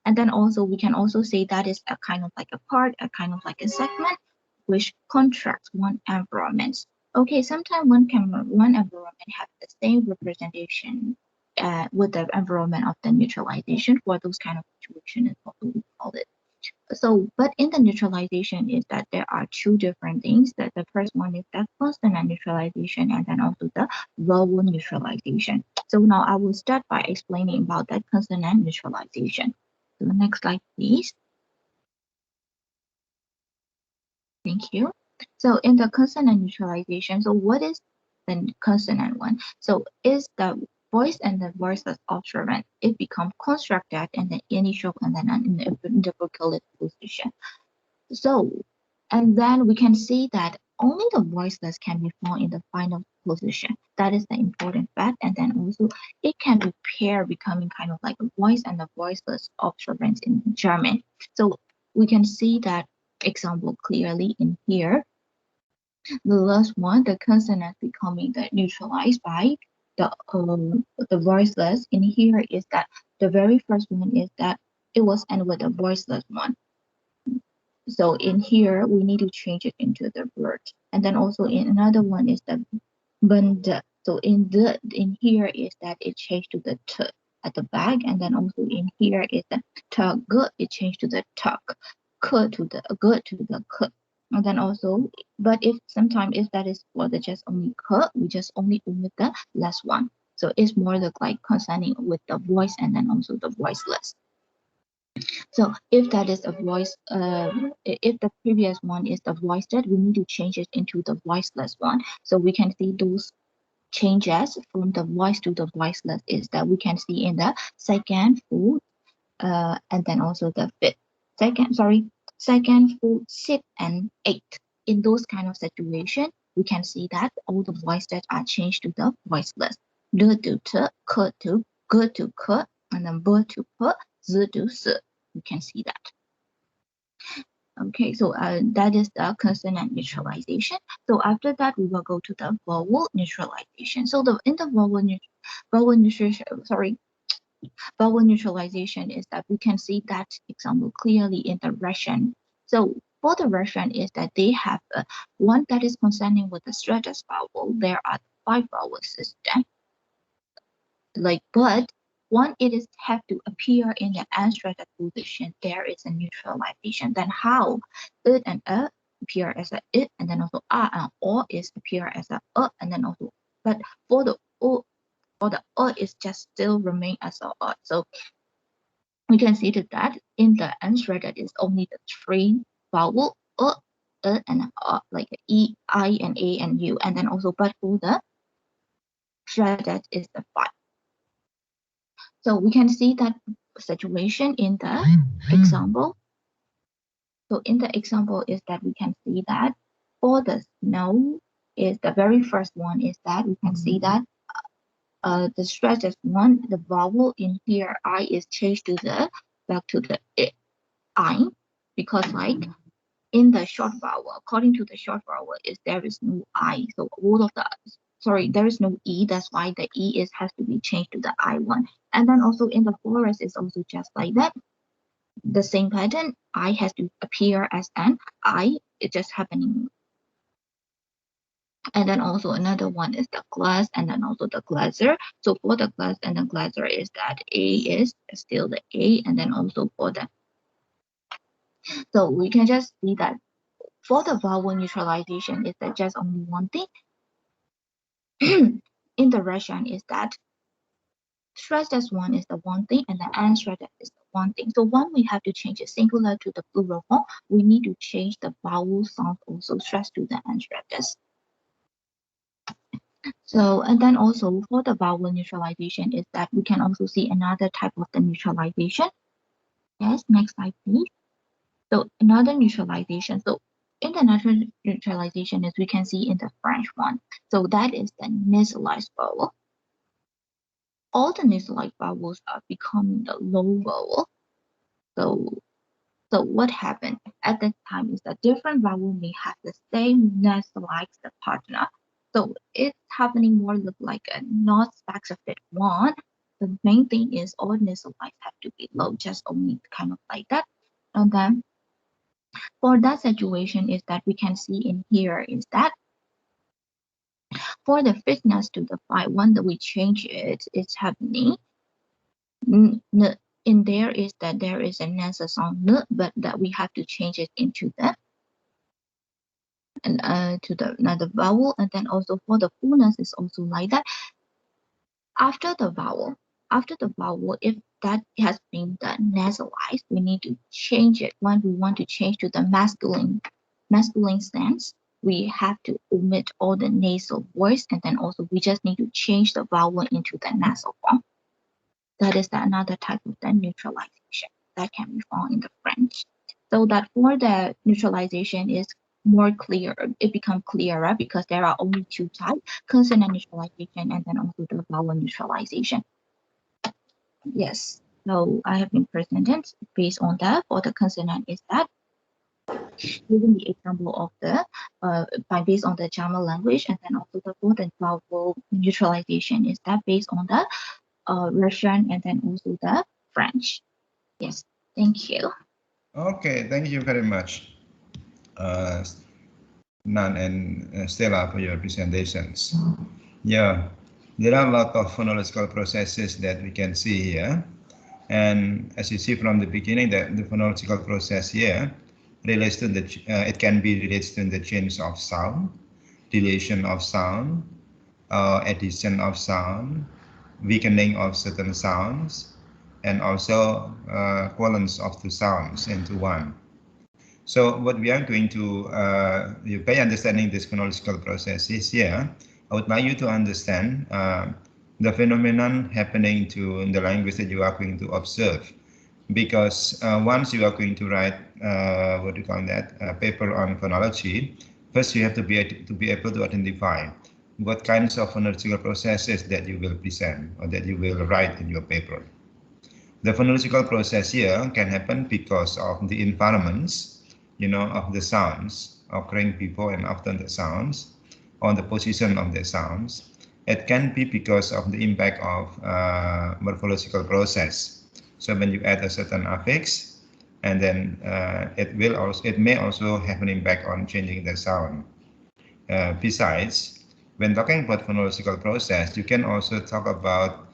And then also we can also say that is a kind of like a part, a kind of like a segment, which contracts one environment. Okay, sometimes one environment have the same representation with the environment of the neutralization for those kind of situation is what we call it. So, but in the neutralization is that there are two different things. That the first one is the consonant neutralization and then also the vowel neutralization. So now I will start by explaining about that consonant neutralization. So the next slide, please. Thank you. So in the consonant neutralization, so what is the consonant one? So is the voice and the voiceless observant, it becomes constructed in the initial and then in the vocative position. So, and then we can see that only the voiceless can be found in the final position. That is the important fact. And then also it can be paired, becoming kind of like a voice and the voiceless observance in German. So we can see that example clearly in here. The last one, the consonant becoming the neutralized by the voiceless. In here is that the very first one is that it was end with a voiceless one. So in here we need to change it into the word. And then also in another one is the bund. So in here is that it changed to the t at the back, and then also in here is the tug, it changed to the tuck, k to the g to the k. And then also, but if sometimes if that is for the just only k, we just only omit the last one. So it's more like concerning with the voice and then also the voiceless. So if that is a voice, if the previous one is the voiced, we need to change it into the voiceless one. So we can see those changes from the voice to the voiceless is that we can see in the second, fourth, and then also the fifth. Second, fourth, sixth, and eighth. In those kind of situation, we can see that all the voices are changed to the voiceless. D to t, k to g to k, and then b to p, z to s. You can see that. Okay, so that is the consonant neutralization. So after that, we will go to the vowel neutralization. So in the vowel neutralization is that we can see that example clearly in the Russian. So for the Russian is that they have one that is concerning with the stressed vowel. There are 5 vowel system. But one, it is have to appear in the unstressed position. There is a neutralization. Then how it and appear as a it, and then also and or is appear as a and then also. But for the is just still remain as a So we can see that in the unstressed is only the 3 vowel and like e, I, and a, and u, and then also but for the shredded is the 5. So we can see that situation in the example. So in the example is that we can see that for the snow is the very first one is that we can see that the stressed one, the vowel in here I is changed to the back to the I, because like in the short vowel, according to the short vowel is there is no I. So all of the there is no E, that's why the E has to be changed to the I one. And then also in the forest is also just like that. The same pattern, I has to appear as an I, it's just happening. And then also another one is the glass and then also the glazer. So for the glass and the glazer is that A is still the A, and then also for the, so we can just see that for the vowel neutralization is that just only one thing. In the Russian is that stressed one is the one thing and the unstressed is the one thing. So when we have to change a singular to the plural form, we need to change the vowel sound also stressed to the unstressed. So, and then also for the vowel neutralization is that we can also see another type of the neutralization. Yes, next slide please. So another neutralization. So in the natural neutralization is we can see in the French one. So that is the nasalized vowel. All the nasalized vowels are becoming the low vowel. So what happened at that time is that different vowel may have the same nasalized partner. So it's happening more look like a not specific one. The main thing is all nasalized have to be low, just only kind of like that. And then for that situation is that we can see in here is that for the fitness to the 5 that we change it, it's happening. In there is that there is a nasal sound n, but that we have to change it into the and to the another vowel. And then also for the fullness is also like that. After the vowel, if that has been the nasalized, we need to change it when we want to change to the masculine masculine stance, we have to omit all the nasal voice, and then also we just need to change the vowel into the nasal form. That is another type of the neutralization that can be found in the French. So that for the neutralization is more clear, it becomes clearer because there are only two types, consonant neutralization and then also the vowel neutralization. Yes, so I have been presented based on that. For the consonant is that using the example of the based on the German language, and then also for the vowel neutralization is that based on the Russian and then also the French. Yes, thank you. Okay, thank you very much, Nan and Stella, for your presentations. Yeah, there are a lot of phonological processes that we can see here. And as you see from the beginning, that the phonological process here relates to the, it can be related to the change of sound, deletion of sound, addition of sound, weakening of certain sounds, and also coalescence of two sounds into one. So what we are going to, by understanding this phonological processes here, I would like you to understand the phenomenon happening to in the language that you are going to observe. Because once you are going to write, what do you call that, paper on phonology, first you have to be able to identify what kinds of phonological processes that you will present or that you will write in your paper. The phonological process here can happen because of the environments, of the sounds occurring before and after the sounds, on the position of the sounds. It can be because of the impact of morphological process. So when you add a certain affix, and then it may also have an impact on changing the sound. Besides, when talking about phonological process, you can also talk about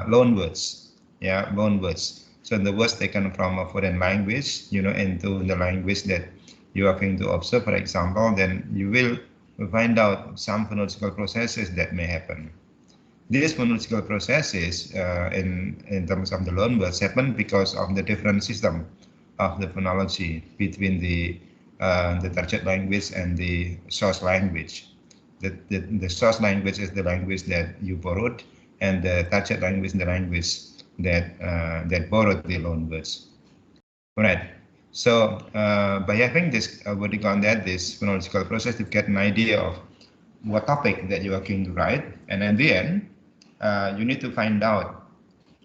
loan words. Yeah, loan words. So the words taken from a foreign language, into the language that you are going to observe, for example, then you will find out some phonological processes that may happen. These phonological processes, in terms of the loan words, happen because of the different system of the phonology between the target language and the source language. The source language is the language that you borrowed, and the target language is the language that borrowed the loan words. All right. So by having this, what do you call that, this phonological process, to get an idea of what topic that you are going to write, and at the end, you need to find out.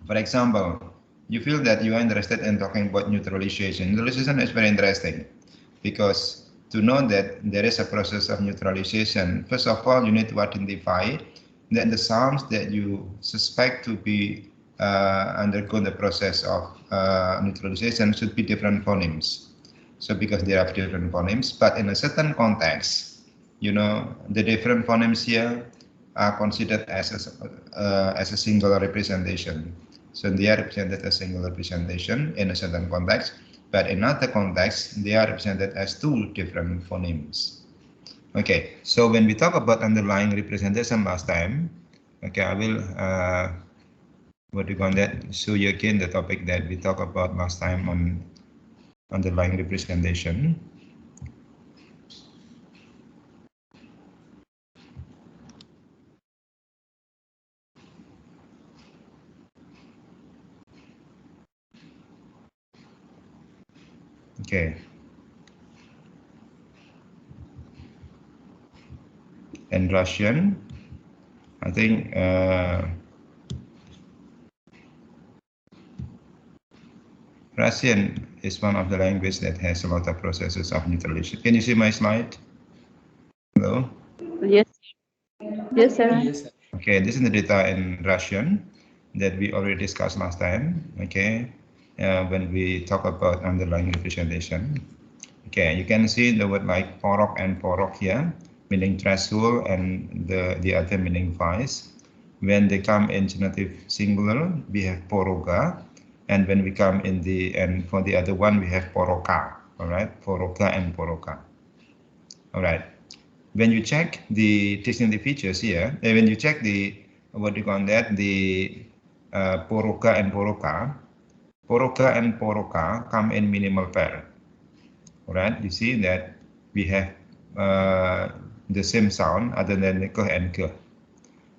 For example, you feel that you are interested in talking about neutralization. Neutralization is very interesting because to know that there is a process of neutralization, first of all, you need to identify that the sounds that you suspect to be undergo the process of neutralization should be different phonemes. So because there are different phonemes, but in a certain context, the different phonemes here are considered as a singular representation. So they are represented as single representation in a certain context, but in other contexts, they are represented as two different phonemes. Okay, so when we talk about underlying representation last time, okay, I will show you again the topic that we talked about last time on underlying representation. Okay. And Russian, I think Russian is one of the languages that has a lot of processes of neutralization. Can you see my slide? Hello? Yes. Yes, sir. Yes, sir. Okay, this is the data in Russian that we already discussed last time. Okay, when we talk about underlying representation. Okay, you can see the word like porok and porok here, meaning threshold, and the other meaning vice. When they come in genitive singular, we have poroga, and when we come in and for the other one, we have poroka. All right, poroga and poroka. All right. When you check the distinctive features here, when you check the poroka and poroka come in minimal pair. Right? You see that we have the same sound other than the k and k.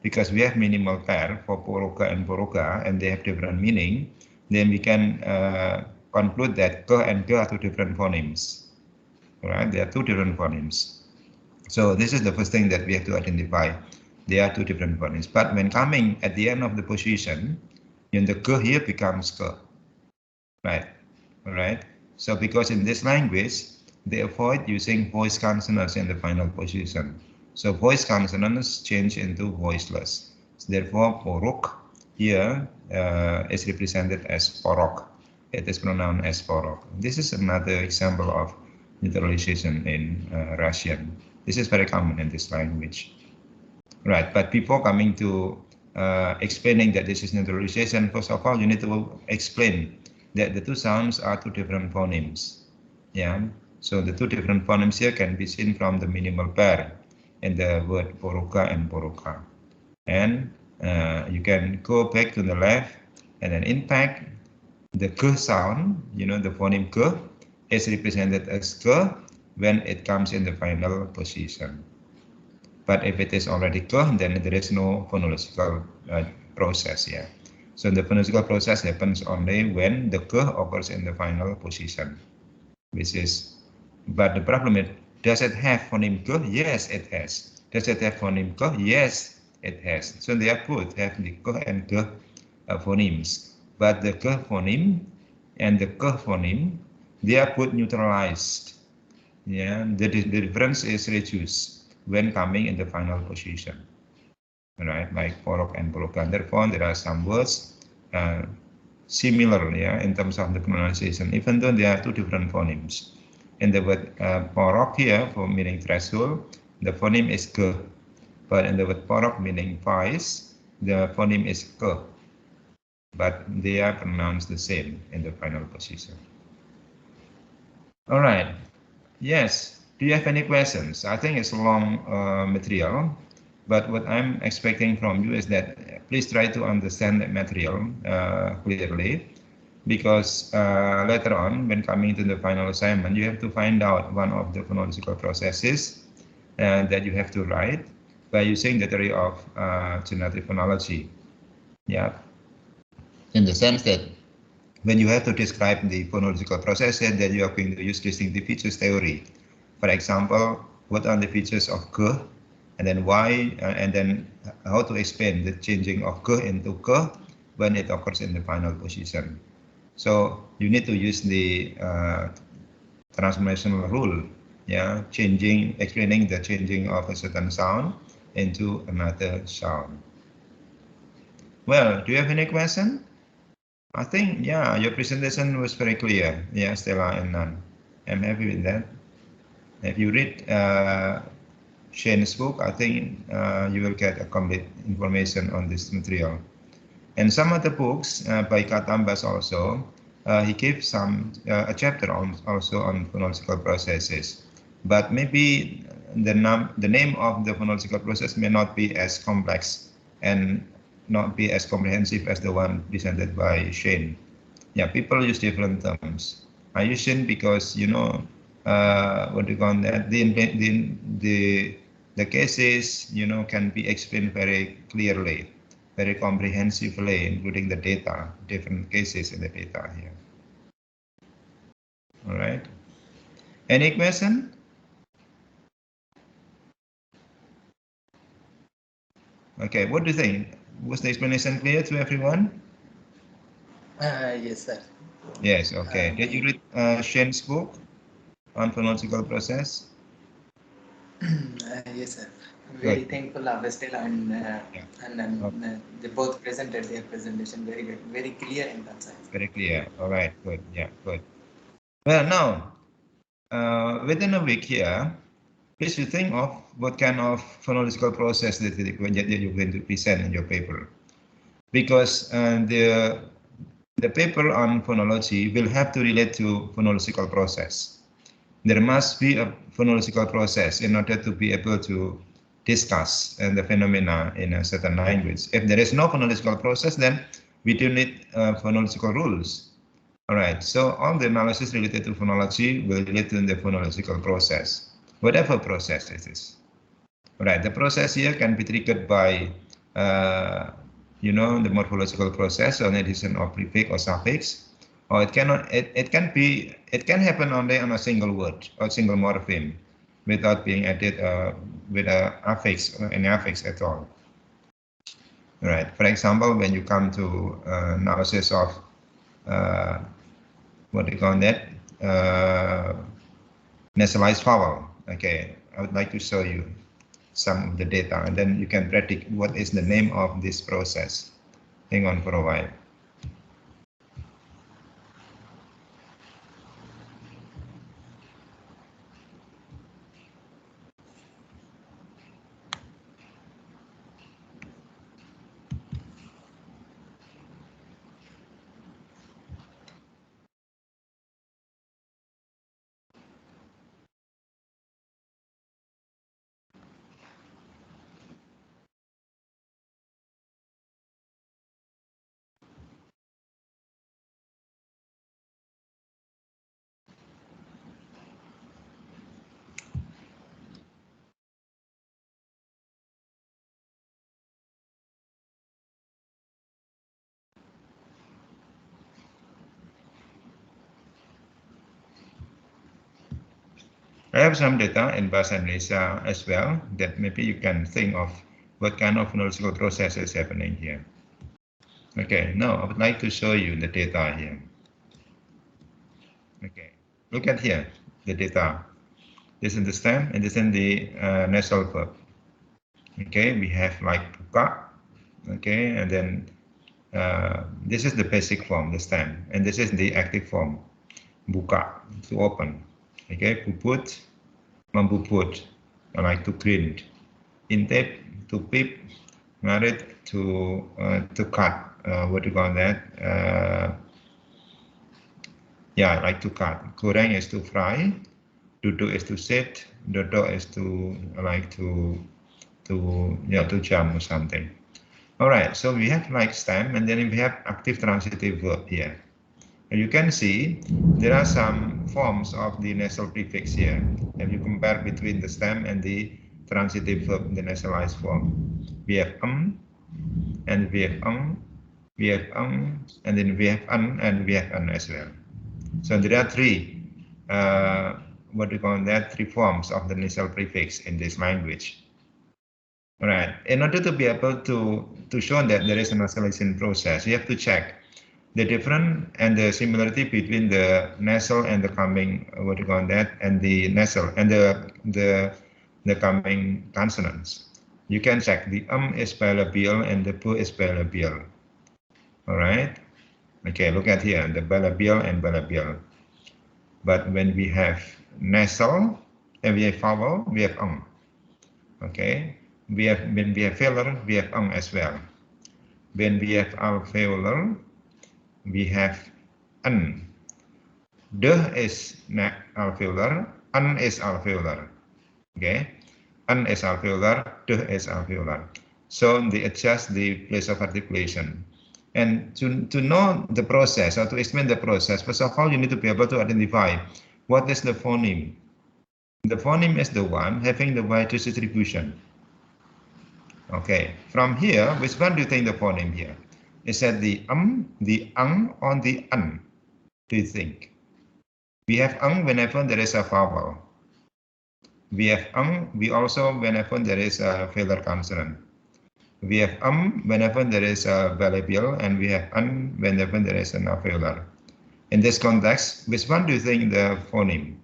Because we have minimal pair for poroka and poroka, and they have different meaning, then we can conclude that k and k are two different phonemes. Right? They are two different phonemes. So this is the first thing that we have to identify. They are two different phonemes. But when coming at the end of the position, then the k here becomes k. Right? All right. So because in this language, they avoid using voice consonants in the final position. So voice consonants change into voiceless. So therefore, porok here is represented as porok. It is pronounced as porok. This is another example of neutralization in Russian. This is very common in this language. Right, but before coming to explaining that this is neutralization, first of all, you need to explain that the two sounds are two different phonemes. Yeah, so the two different phonemes here can be seen from the minimal pair in the word poroka and poroka. And you can go back to the left, and then in fact, the k sound, the phoneme k, is represented as k when it comes in the final position. But if it is already k, then there is no phonological process here. So the phonological process happens only when the k occurs in the final position, which is, but the problem is, does it have phoneme k? Yes, it has. Does it have phoneme k? Yes, it has. So they are both have the k and k phonemes, but the k phoneme and the k phoneme, they are both neutralized. Yeah, the difference is reduced when coming in the final position, right? Like porok and poroka. Therefore, there are some words similar, yeah, in terms of the pronunciation, even though they are two different phonemes. In the word porok here, for meaning threshold, the phoneme is k, but in the word porok meaning vice, the phoneme is k, but they are pronounced the same in the final position. All right. Yes. Do you have any questions? I think it's a long material, but what I'm expecting from you is that please try to understand that material clearly, because later on, when coming to the final assignment, you have to find out one of the phonological processes that you have to write by using the theory of generative phonology. Yeah. In the sense that when you have to describe the phonological processes, then you are going to use distinctive features theory. For example, what are the features of k, and then why, and then how to explain the changing of k into k when it occurs in the final position. So you need to use the transformational rule, yeah, explaining the changing of a certain sound into another sound. Well, do you have any question? I think, yeah, your presentation was very clear. Yeah, Stella and Nan. I'm happy with that. If you read Shane's book, I think you will get a complete information on this material. And some other books by Katambas also, he gave a chapter also on phonological processes. But maybe the name of the phonological process may not be as complex and not be as comprehensive as the one presented by Shane. Yeah, people use different terms. I use Shane because, what do you call that? The cases, can be explained very clearly, very comprehensively, including the data, different cases in the data here. All right. Any question? Okay, what do you think? Was the explanation clear to everyone? Yes, sir. Yes, okay. Did you read Shane's book on phonological process? Yes, sir. Very Good. thankful of Estella and they both presented their presentation very good, very clear and concise. Very clear. All right, good. Yeah, good. Well, now, within a week here, please you think of what kind of phonological process that you're going to present in your paper. Because the paper on phonology will have to relate to phonological process. There must be a phonological process in order to be able to discuss the phenomena in a certain language. If there is no phonological process, then we do need phonological rules. All right, so all the analysis related to phonology will relate to the phonological process, whatever process it is. All right, the process here can be triggered by, the morphological process, or an addition of prefix or suffix, or it cannot. It can happen only on a single word or single morpheme, without being added with an affix or any affix at all. All right. For example, when you come to analysis of what do you call that? Nasalized vowel. Okay, I would like to show you some of the data, and then you can predict what is the name of this process. Hang on for a while. I have some data in Bahasa Indonesia as well that maybe you can think of what kind of phonological process is happening here. Okay, now I would like to show you the data here. Okay, look at here, the data. This is the stem and this is the nasal verb. Okay, we have like buka. Okay, and then this is the basic form, the stem, and this is the active form, buka, to open. Okay, puput, membuput, like to grind. Intip, to peep, ngarit, to cut. What do you call that? Yeah, like to cut. Goreng is to fry. Duduk is to sit. Dodok is to like to jam or something. All right, so we have like stem, and then we have active transitive verb here. And you can see there are some forms of the nasal prefix here. If you compare between the stem and the transitive verb in the nasalized form, we have and we have we have and then we have and we have as well. So there are three, what do you call that? Three forms of the nasal prefix in this language. All right. In order to be able to show that there is a nasalization process, you have to check the difference and the similarity between the nasal and the coming, what do you call that, and the nasal and the coming consonants. You can check the is bilabial and the pu is bilabial. All right. Okay, look at here, the bilabial and bilabial. But when we have nasal and we have vowel, we have Okay. When we have velar, we have as well. When we have alveolar, we have n. The is alveolar, n is alveolar. Okay, n is alveolar, the is alveolar. So they adjust the place of articulation. And to know the process or to explain the process, first of all, you need to be able to identify what is the phoneme. The phoneme is the one having the widest distribution. Okay, from here, which one do you think the phoneme here? Is that the the or the un? Do you think? We have whenever there is a vowel. We have we also whenever there is a velar consonant. We have whenever there is a bilabial, and we have whenever there is an alveolar. In this context, which one do you think the phoneme?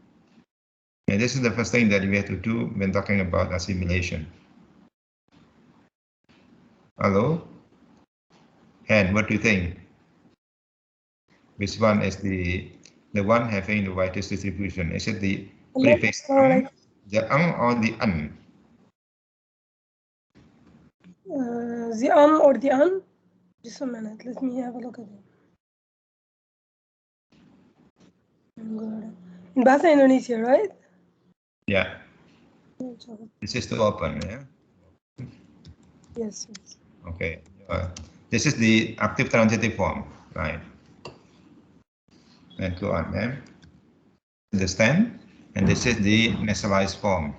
And this is the first thing that we have to do when talking about assimilation. Hello? And what do you think? Which one is the one having the widest distribution? Is it the prefix the or the un? The or the un? Just a minute, let me have a look at it. In Bahasa Indonesia, right? Yeah. This is to open, yeah? Yes. Okay. This is the active transitive form, right? and go on. Understand? And this is the nasalized form.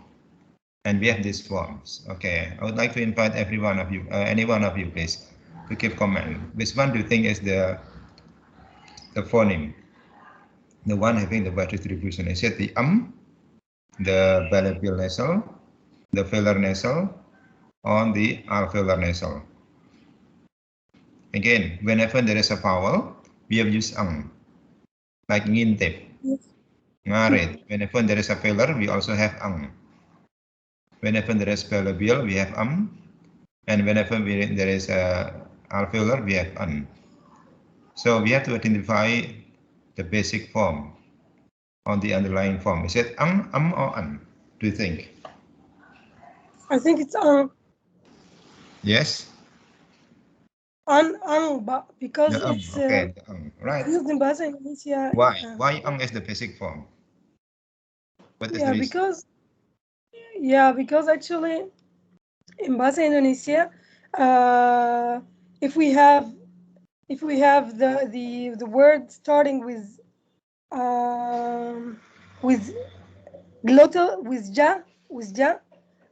And we have these forms. Okay, I would like to invite every one of you, any one of you, please, to give comment. Which one do you think is the phoneme? The one having the wide distribution? Is it the the bilabial nasal, the velar nasal, or the alveolar nasal? Again, whenever there is a vowel, we have used like ngintip, ngarit. Whenever there is a velar, we also have Whenever there is bilabial, we have and whenever there is a alveolar, we have So we have to identify the basic form on the underlying form. Is it or do you think? I think it's Yes. but because The it's okay, the right. used in Bahasa Indonesia. Why? Why is the basic form? What is the reason? Because actually in Bahasa Indonesia, if we have the word starting with glottal with ja,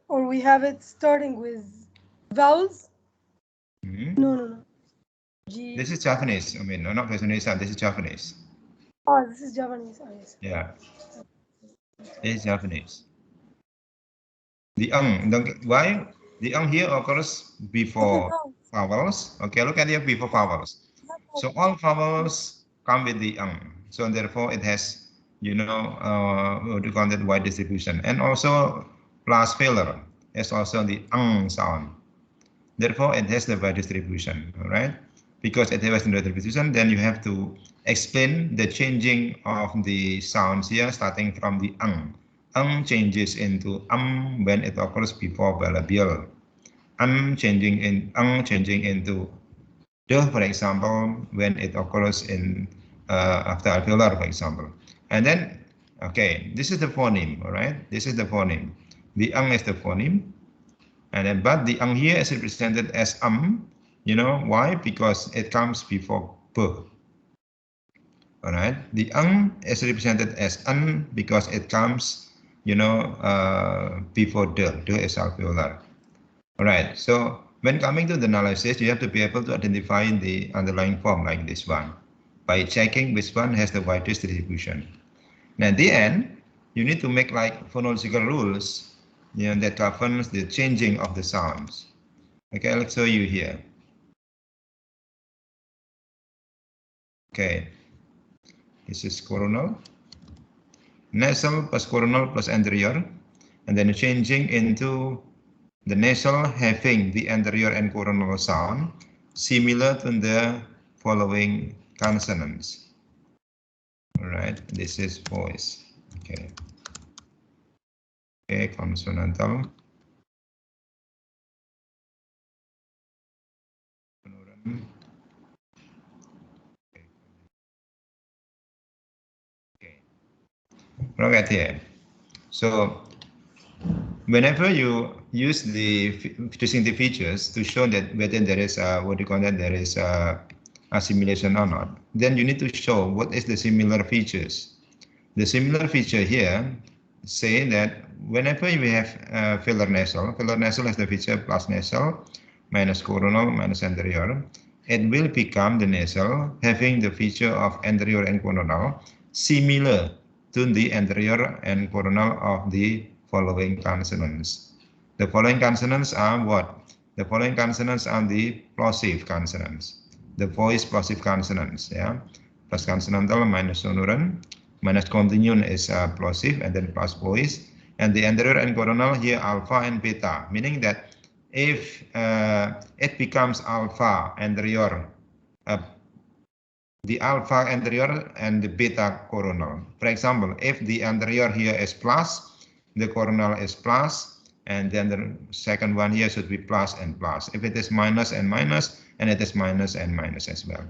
or we have it starting with vowels. No. G. This is Japanese. I mean, not Indonesian. This is Japanese. Oh, this is Japanese. Oh, yes. Yeah. This is Japanese. The why the here occurs before vowels. Okay, look at here before vowels. So all vowels come with the So therefore it has, what do you call that, wide distribution. And also plus velar is also the sound. Therefore it has the wide distribution, all right? Because it has the wide distribution, then you have to explain the changing of the sounds here, starting from the changes into when it occurs before bilabial. Changing into the, for example, when it occurs in after alveolar, for example. And then, okay, this is the phoneme, all right? This is the phoneme. The is the phoneme. And then, but the here is represented as why? Because it comes before b. All right. The is represented as because it comes, before the. The is alveolar. All right. So when coming to the analysis, you have to be able to identify the underlying form like this one by checking which one has the widest distribution. Now, at the end, you need to make like phonological rules, that governs the changing of the sounds. Okay, let's show you here. Okay, this is coronal, nasal plus coronal plus anterior, and then changing into the nasal having the anterior and coronal sound, similar to the following consonants. All right, this is voice. Okay. Okay, consonantal. Okay. Look at here. So whenever you use the distinctive features to show that whether there is there is assimilation or not, then you need to show what is the similar features. The similar feature here say that whenever you have velar nasal has the feature plus nasal minus coronal minus anterior, it will become the nasal having the feature of anterior and coronal similar to the anterior and coronal of the following consonants. The following consonants are what? The following consonants are the plosive consonants, the voice plosive consonants, yeah. Plus consonantal minus sonorant, minus continuum is plosive, and then plus voice, and the anterior and coronal here alpha and beta, meaning that if it becomes alpha anterior, the alpha anterior and the beta coronal. For example, if the anterior here is plus, the coronal is plus, and then the second one here should be plus and plus. If it is minus and minus, and it is minus and minus as well.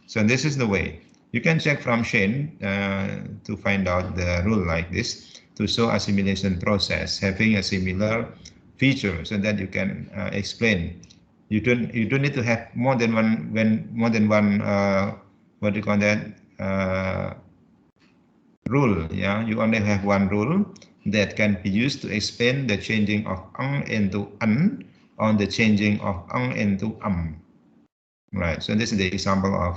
So this is the way. You can check from Shane to find out the rule like this to show assimilation process having a similar feature, so that you can explain. You don't need to have more than one rule. Yeah, you only have one rule that can be used to explain the changing of ang into an or the changing of ang into Right. So this is the example of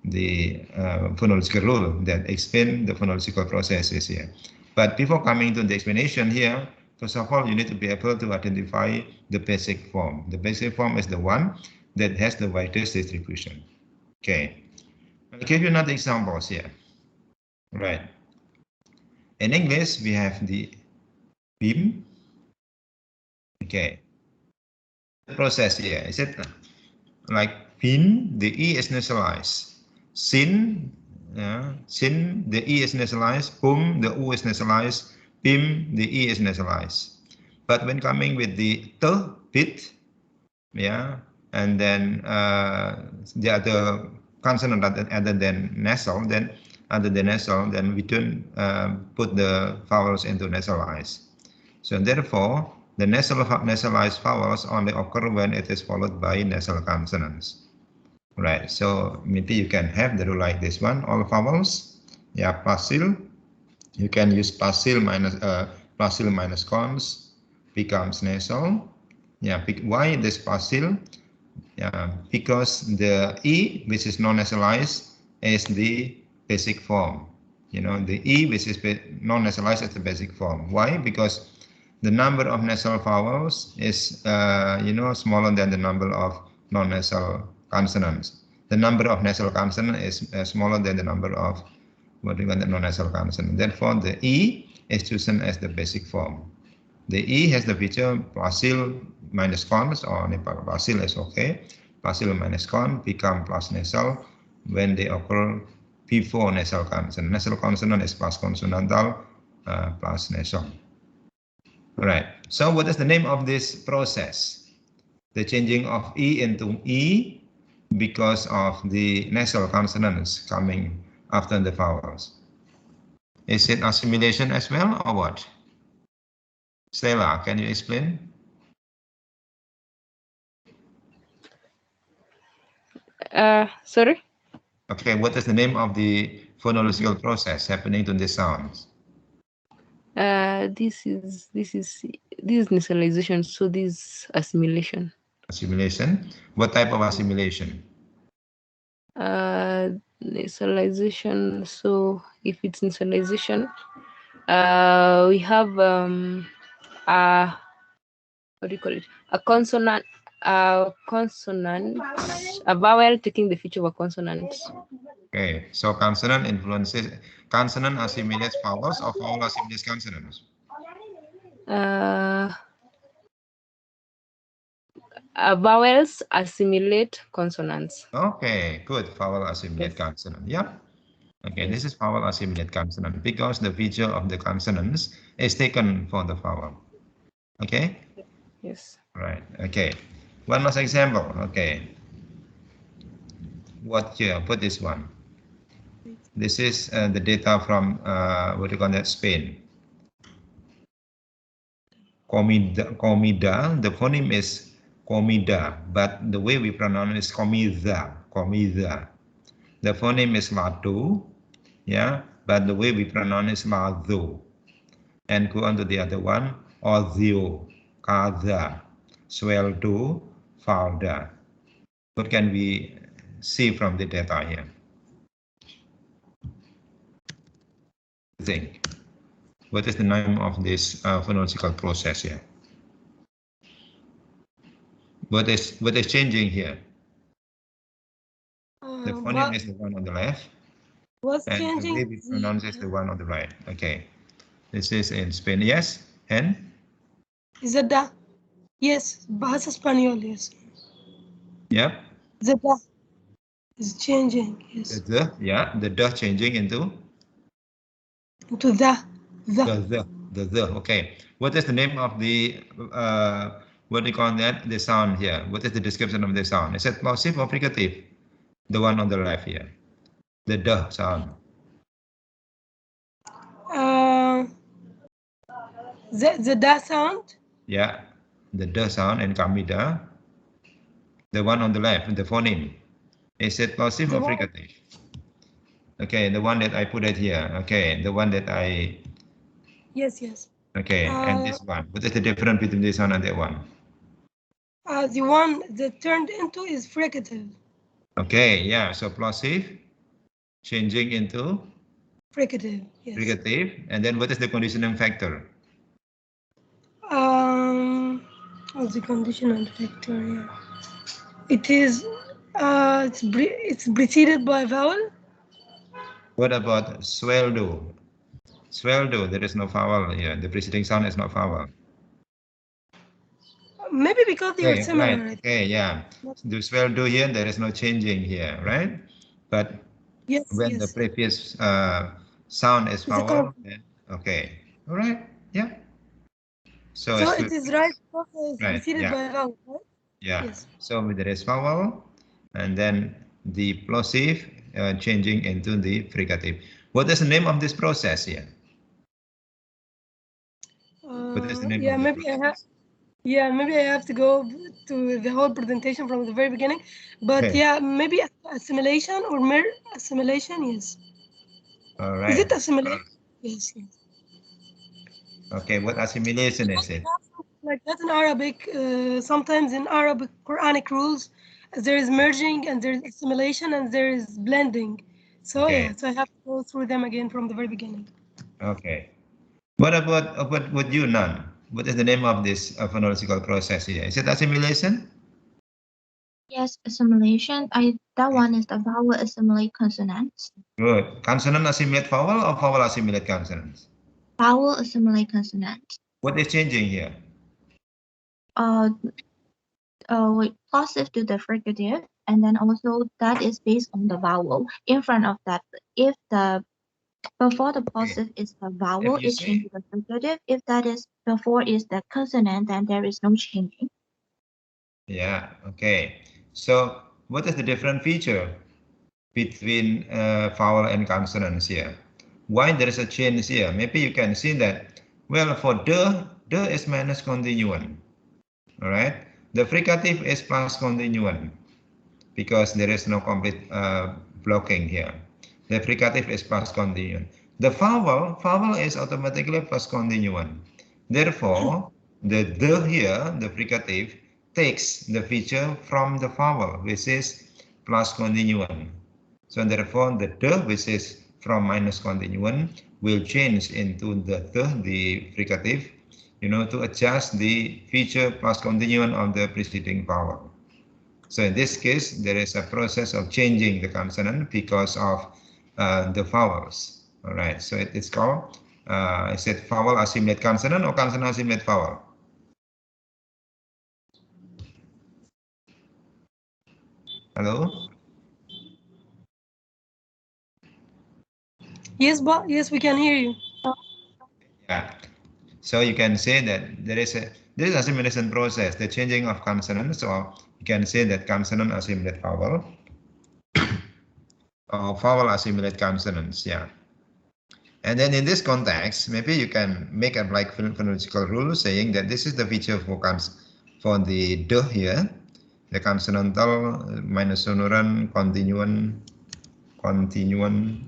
the phonological rule that explain the phonological processes here. But before coming to the explanation here, first of all, you need to be able to identify the basic form. The basic form is the one that has the widest distribution. Okay. I'll give you another examples here. Right. In English, we have the beam. Okay. The process here is it like pin, the E is nasalized. Sin, sin, the E is nasalized. Pum, the U is nasalized. Pim, the E is nasalized. But when coming with the T bit, yeah, and then the other consonant other than nasal, then we don't put the vowels into nasalized. So therefore, the nasalized vowels only occur when it is followed by nasal consonants. Right, so maybe you can have the rule like this one, all vowels, yeah, pasil, you can use pasil minus cons becomes nasal. Yeah, why this pasil? Yeah, because the E, which is non-nasalized, is the basic form. You know, the E, which is non-nasalized, is the basic form. Why? Because the number of nasal vowels is, smaller than the number of non-nasal consonants. The number of nasal consonants is smaller than the number of the non-nasal consonant. Therefore, the E is chosen as the basic form. The E has the feature pasil minus cons, or pasil is okay. Pasil minus con become plus nasal when they occur before nasal consonant. Nasal consonant is plus consonantal plus nasal. All right. So what is the name of this process? The changing of E into E because of the nasal consonants coming after the vowels. Is it assimilation as well, or what? Stella, can you explain? Sorry? Okay, what is the name of the phonological process happening to the sounds? This is nasalization, so this is assimilation. Assimilation. What type of assimilation? Nasalization. So if it's nasalization, we have what do you call it? A consonant, a vowel taking the feature of a consonant. Okay, so consonant assimilates vowels, or vowel assimilates consonants? Vowels assimilate consonants. Okay, good. Vowel assimilate consonant. Yeah. Okay, this is vowel assimilate consonant because the feature of the consonants is taken for the vowel. Okay. Yes. Right. Okay. One last example. Okay. What here? Put this one. This is the data from what do you call that? Spain. Comida. The phoneme is comida, but the way we pronounce it is comida. The phoneme is lado, yeah, but the way we pronounce is lado. And go on to the other one, ozio, kada, sueldo, falda. What can we see from the data here? Think. What is the name of this phonological process here? What is changing here? The phoneme is the one on the left. What's And changing? the way we pronounce is the one on the right. Okay. This is in Spain. Yes? And? Is it da? Yes, Bahasa Spanish, yes. Yep. The da is changing, yes. The changing into? To the. The. Okay. What is the name of the, what do you call that? The sound here. What is the description of the sound? Is it plosive or fricative? The one on the left here. The the sound. The da sound? Yeah. The sound and kamida. The one on the left, the phoneme. Is it plosive or fricative? Okay, the one that I put it here. Okay, the one that I. Yes, yes. Okay, and this one. What is the difference between this one and that one? The one that turned into is fricative. Okay, yeah. So plosive changing into Fricative, yes. fricative, and then what is the conditioning factor? What's the conditional factor here? It is. It's preceded by a vowel. What about sweldo? Sweldo, there is no vowel here. The preceding sound is not vowel. Maybe because they were Okay, similar. right. Okay, yeah. The sweldo here, there is no changing here, right? But Yes, when the yes. previous sound is It's a vowel, consonant. then, okay. All right. Yeah. So So it's it is right because it's right. preceded Yeah. by a vowel, right? Yeah. Yes. So with there is vowel, and then the plosive changing into the fricative. What is the name of this process here? What is the name Yeah, of the maybe I have. process? Yeah, maybe I have to go to the whole presentation from the very beginning. But Okay. yeah, maybe assimilation or mere assimilation. Yes. All Is right. it assimilation? Yes. Yes. Okay. What assimilation is it? Like that in Arabic. Sometimes in Arabic Quranic rules, there is merging and there is assimilation and there is blending. So Okay. yeah, so I have to go through them again from the very beginning. Okay. What about what you none? What is the name of this phonological process here? Is it assimilation? Yes, assimilation. That one is the vowel assimilate consonants. Good. Consonant assimilate vowel or vowel assimilate consonants? Vowel assimilate consonants. What is changing here? Plosive to the fricative, and then also that is based on the vowel. In front of that, if the before the plosive is the vowel, If you it say, changes to the fricative. If that is before is the consonant, then there is no changing. yeah, okay. So what is the different feature between vowel and consonants here? Why there is a change here? Maybe you can see that, well, for the is minus continuum, all right? The fricative is plus continuum because there is no complete blocking here. The fricative is plus continuum. The vowel is automatically plus continuum. Therefore, the here, the fricative, takes the feature from the vowel, which is plus continuum. So therefore, the which is from minus continuum, will change into the fricative, to adjust the feature plus continuum of the preceding vowel. So in this case, there is a process of changing the consonant because of the vowels. All right, so it is called, is it vowel assimilate consonant or consonant assimilate vowel? Hello? Yes, but yes, we can hear you. Yeah. So you can say that this is assimilation process, the changing of consonants, or you can say that consonant assimilate vowel, or vowel assimilate consonants, yeah. And then in this context, maybe you can make a like phonological rule saying that this is the feature for the D here, the consonantal minus sonorant continuum,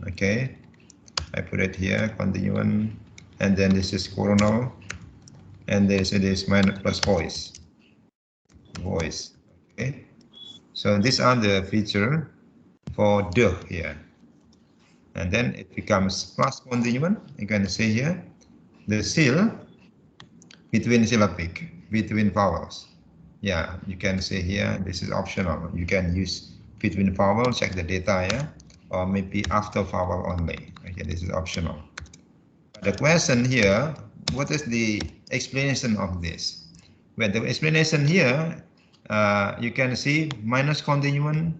okay. I put it here, continuum, and then this is coronal, and this is minus plus voice, okay. So these are the feature for D here. And then it becomes plus continuum, you can say here, the seal between syllabic, between vowels. Yeah, you can say here, this is optional. You can use between vowels, check the data, yeah, or maybe after vowel only. Okay, this is optional. But the question here, what is the explanation of this? Well, the explanation here, you can see minus continuum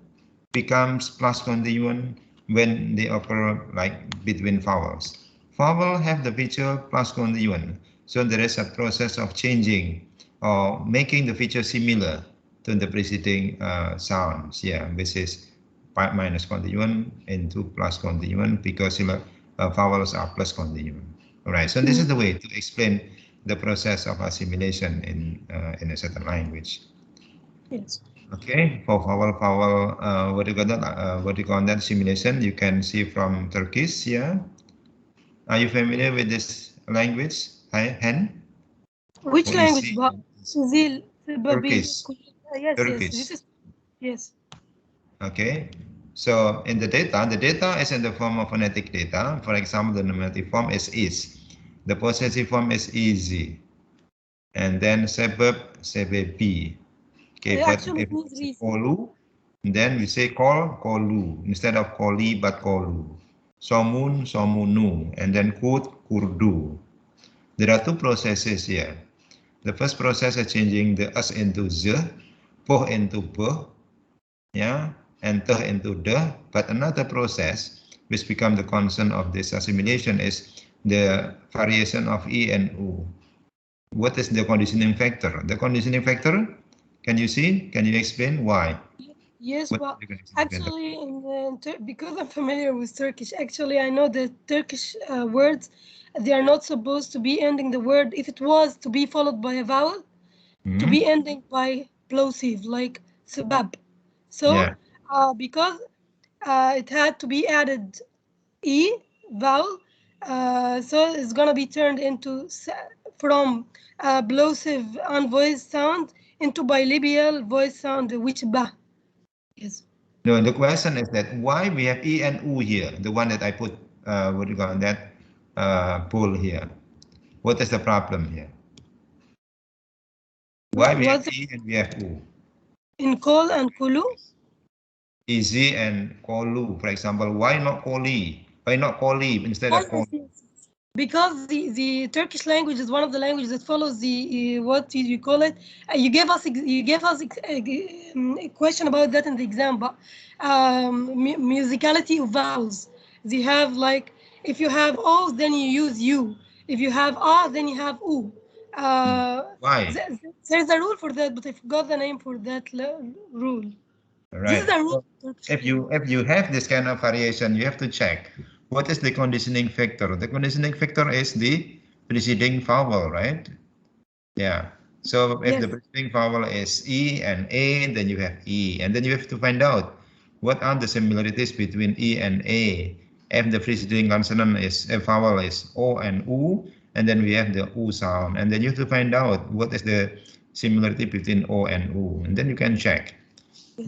becomes plus continuum when they occur like between vowels. Vowel have the feature plus continuum, so there is a process of changing or making the feature similar to the preceding sounds. Yeah, which is minus continuum into plus continuum because vowels are plus continuum. All right, so this is the way to explain the process of assimilation in a certain language. Yes. Okay, for vowel, what do you call that simulation? You can see from Turkish here. Are you familiar with this language? Hen? Which What you language? see? Zil, Turkish. Yes, Turkish. this is, yes. Okay. So in the data is in the form of phonetic data. For example, the nominative form is. The possessive form is easy. And then suburb, CBP. Okay, but Actually, if it means it's reason. kolu, then we say kolu instead of koli but kolu. Somun, somunu, and then kurdu. There are two processes here. The first process is changing the s into z, poh into b, yeah, and teh into de. But another process which become the concern of this assimilation is the variation of e and u. What is the conditioning factor? The conditioning factor, can you see? Can you explain why? Yes, What but is the conditioning factor? actually, because I'm familiar with Turkish, actually, I know that Turkish words, they are not supposed to be ending the word. If it was to be followed by a vowel, to be ending by plosive, like sabab. So, Yeah. because it had to be added e vowel, so it's gonna be turned into from plosive unvoiced sound into bilabial voiced sound, which ba. Yes. No, the question is that why we have e and u here, the one that I put, what do you call that, pull here. What is the problem here? Why we have What's e and we have u? in kol and kulu? Easy and kolu, for example. Why not koli? Why not koli instead of koli? Because the Turkish language is one of the languages that follows the what you call it. You gave us a question about that in the exam, but musicality of vowels. They have like, if you have o, then you use u. If you have a, then you have u. Why? There's a rule for that, but I forgot the name for that rule. This is Right. a rule. So if you have this kind of variation, you have to check what is the conditioning factor. The conditioning factor is the preceding vowel, right? Yeah. So if Yes. the preceding vowel is E and A, then you have E. And then you have to find out what are the similarities between E and A. If the preceding consonant is a vowel is O and U, and then we have the U sound. And then you have to find out what is the similarity between O and U. And then you can check.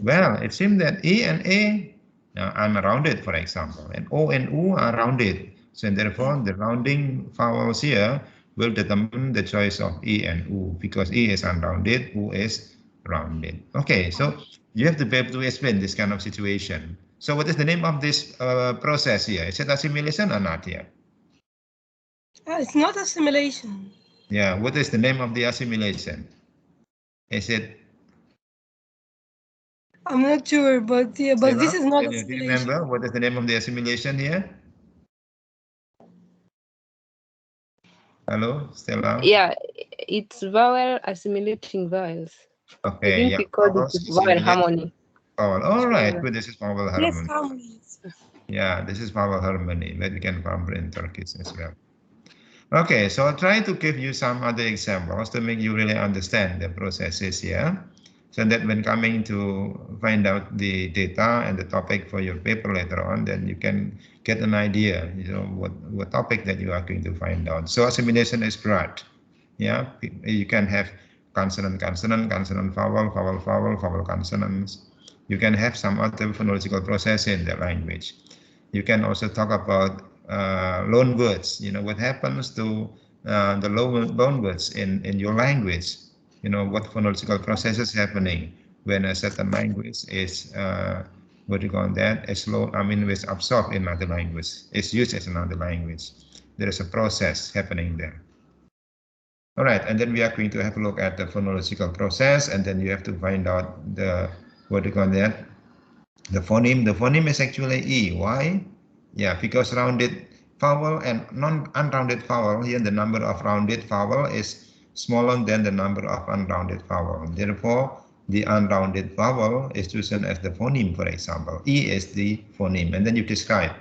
Well, it seems that E and A are rounded, for example, and O and U are rounded. So therefore, the rounding vowels here will determine the choice of E and U because E is unrounded, U is rounded. Okay, so you have to be able to explain this kind of situation. So what is the name of this process here? Is it assimilation or not here? It's not assimilation. Yeah, what is the name of the assimilation? Is it? I'm not sure, but yeah, but this is not Do you remember assimilation. what is the name of the assimilation here? Hello, Stella? Yeah, it's vowel assimilating vowels. I Okay, think yeah, we called it vowels vowel assimilate harmony. vowel. All right, Yeah. good. This is vowel Yes, harmony. harmonies. Yeah, this is vowel harmony that we can comprehend in Turkish as well. Okay, so I'll try to give you some other examples to make you really understand the processes here. So that when coming to find out the data and the topic for your paper later on, then you can get an idea, what topic that you are going to find out. So assimilation is broad. Yeah, you can have consonant, vowel, vowel consonants. You can have some other phonological process in the language. You can also talk about loan words. What happens to the loan words in your language. What phonological process is happening when a certain language is what do you call that? Is absorbed in another language. It's used as another language. There is a process happening there. All right, and then we are going to have a look at the phonological process, and then you have to find out the what do you call that? The phoneme. The phoneme is actually E. Why? Yeah, because rounded vowel and unrounded vowel, here the number of rounded vowel is smaller than the number of unrounded vowel. Therefore, the unrounded vowel is chosen as the phoneme, for example. E is the phoneme, and then you describe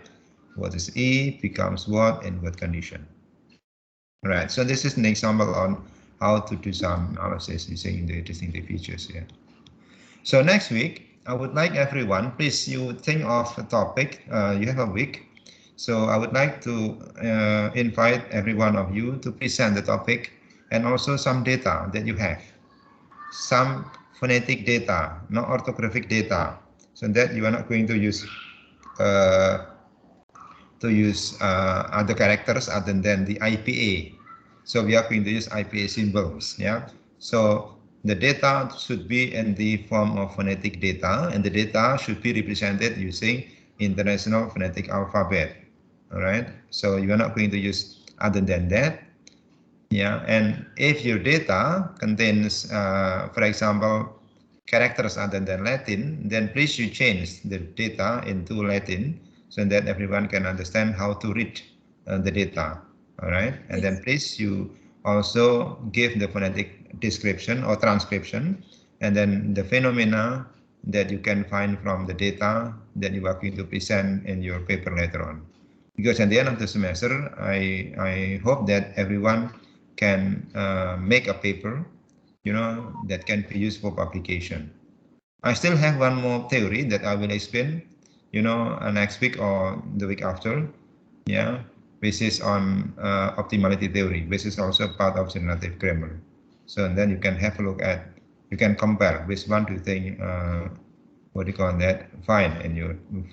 what is E, becomes what, and what condition. Right, so this is an example on how to do some analysis using the distinctive features here. So next week, I would like everyone, please you think of a topic, you have a week. So I would like to invite every one of you to present the topic and also some data that you have. Some phonetic data, not orthographic data, so that you are not going to use other characters other than the IPA. So we are going to use IPA symbols. Yeah. So the data should be in the form of phonetic data, and the data should be represented using International Phonetic Alphabet. All right. So you are not going to use other than that. Yeah. And if your data contains, for example, characters other than Latin, then please you change the data into Latin so that everyone can understand how to read the data. All right. And then please you also give the phonetic description or transcription, and then the phenomena that you can find from the data that you are going to present in your paper later on. Because at the end of the semester, I hope that everyone can make a paper, that can be used for publication. I still have one more theory that I will explain, next week or the week after. Yeah, basis on optimality theory. This is also part of generative grammar. So and then you can have a look at, you can compare which one do you think, what do you call that, fine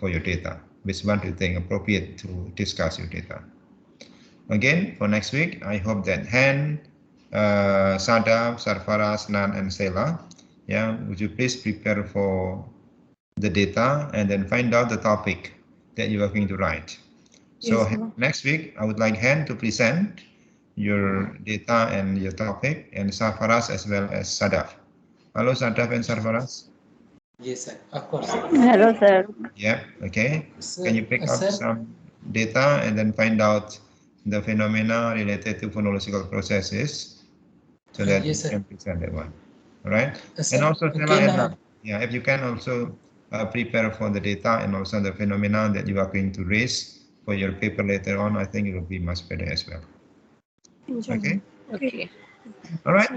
for your data. Which one do you think appropriate to discuss your data. Again, for next week, I hope that Han, Sada, Sarfaraz, Nan, and Stella, yeah, would you please prepare for the data and then find out the topic that you are going to write. So Yes, next week, I would like Han to present your data and your topic, and Sarfaraz as well as Sadaf. Hello, Sadaf and Sarfaraz. Yes, sir. Of course. Hello, sir. Yeah, okay. Sir, Can you pick up sir, some data and then find out the phenomena related to phonological processes so that yes, you sir. can present that one. All right. Sir, And also, Stella again, and yeah, if you can also prepare for the data and also the phenomena that you are going to raise for your paper later on, I think it will be much better as well. Okay. Okay. All right.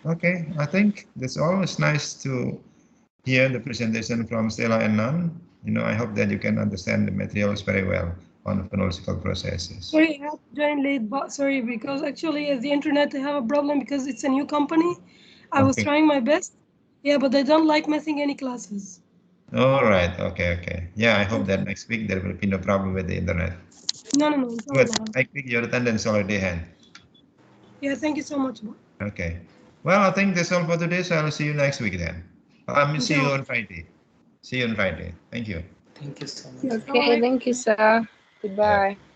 Okay. I think that's all. It's nice to hear the presentation from Stella and Nan. I hope that you can understand the materials very well on phonological processes. Sorry, I have to join late, but sorry, because actually the internet I have a problem because it's a new company. I was Okay. trying my best. Yeah, but they don't like missing any classes. All right. Okay. Yeah, I hope that next week there will be no problem with the internet. No. Good. Inshallah. I think your attendance already, Han. Yeah, thank you so much. Okay. Well, I think that's all for today. So I'll see you next week then. See you on Friday. See you on Friday. Thank you. thank you so much. Okay, thank you, sir. Goodbye. Yeah.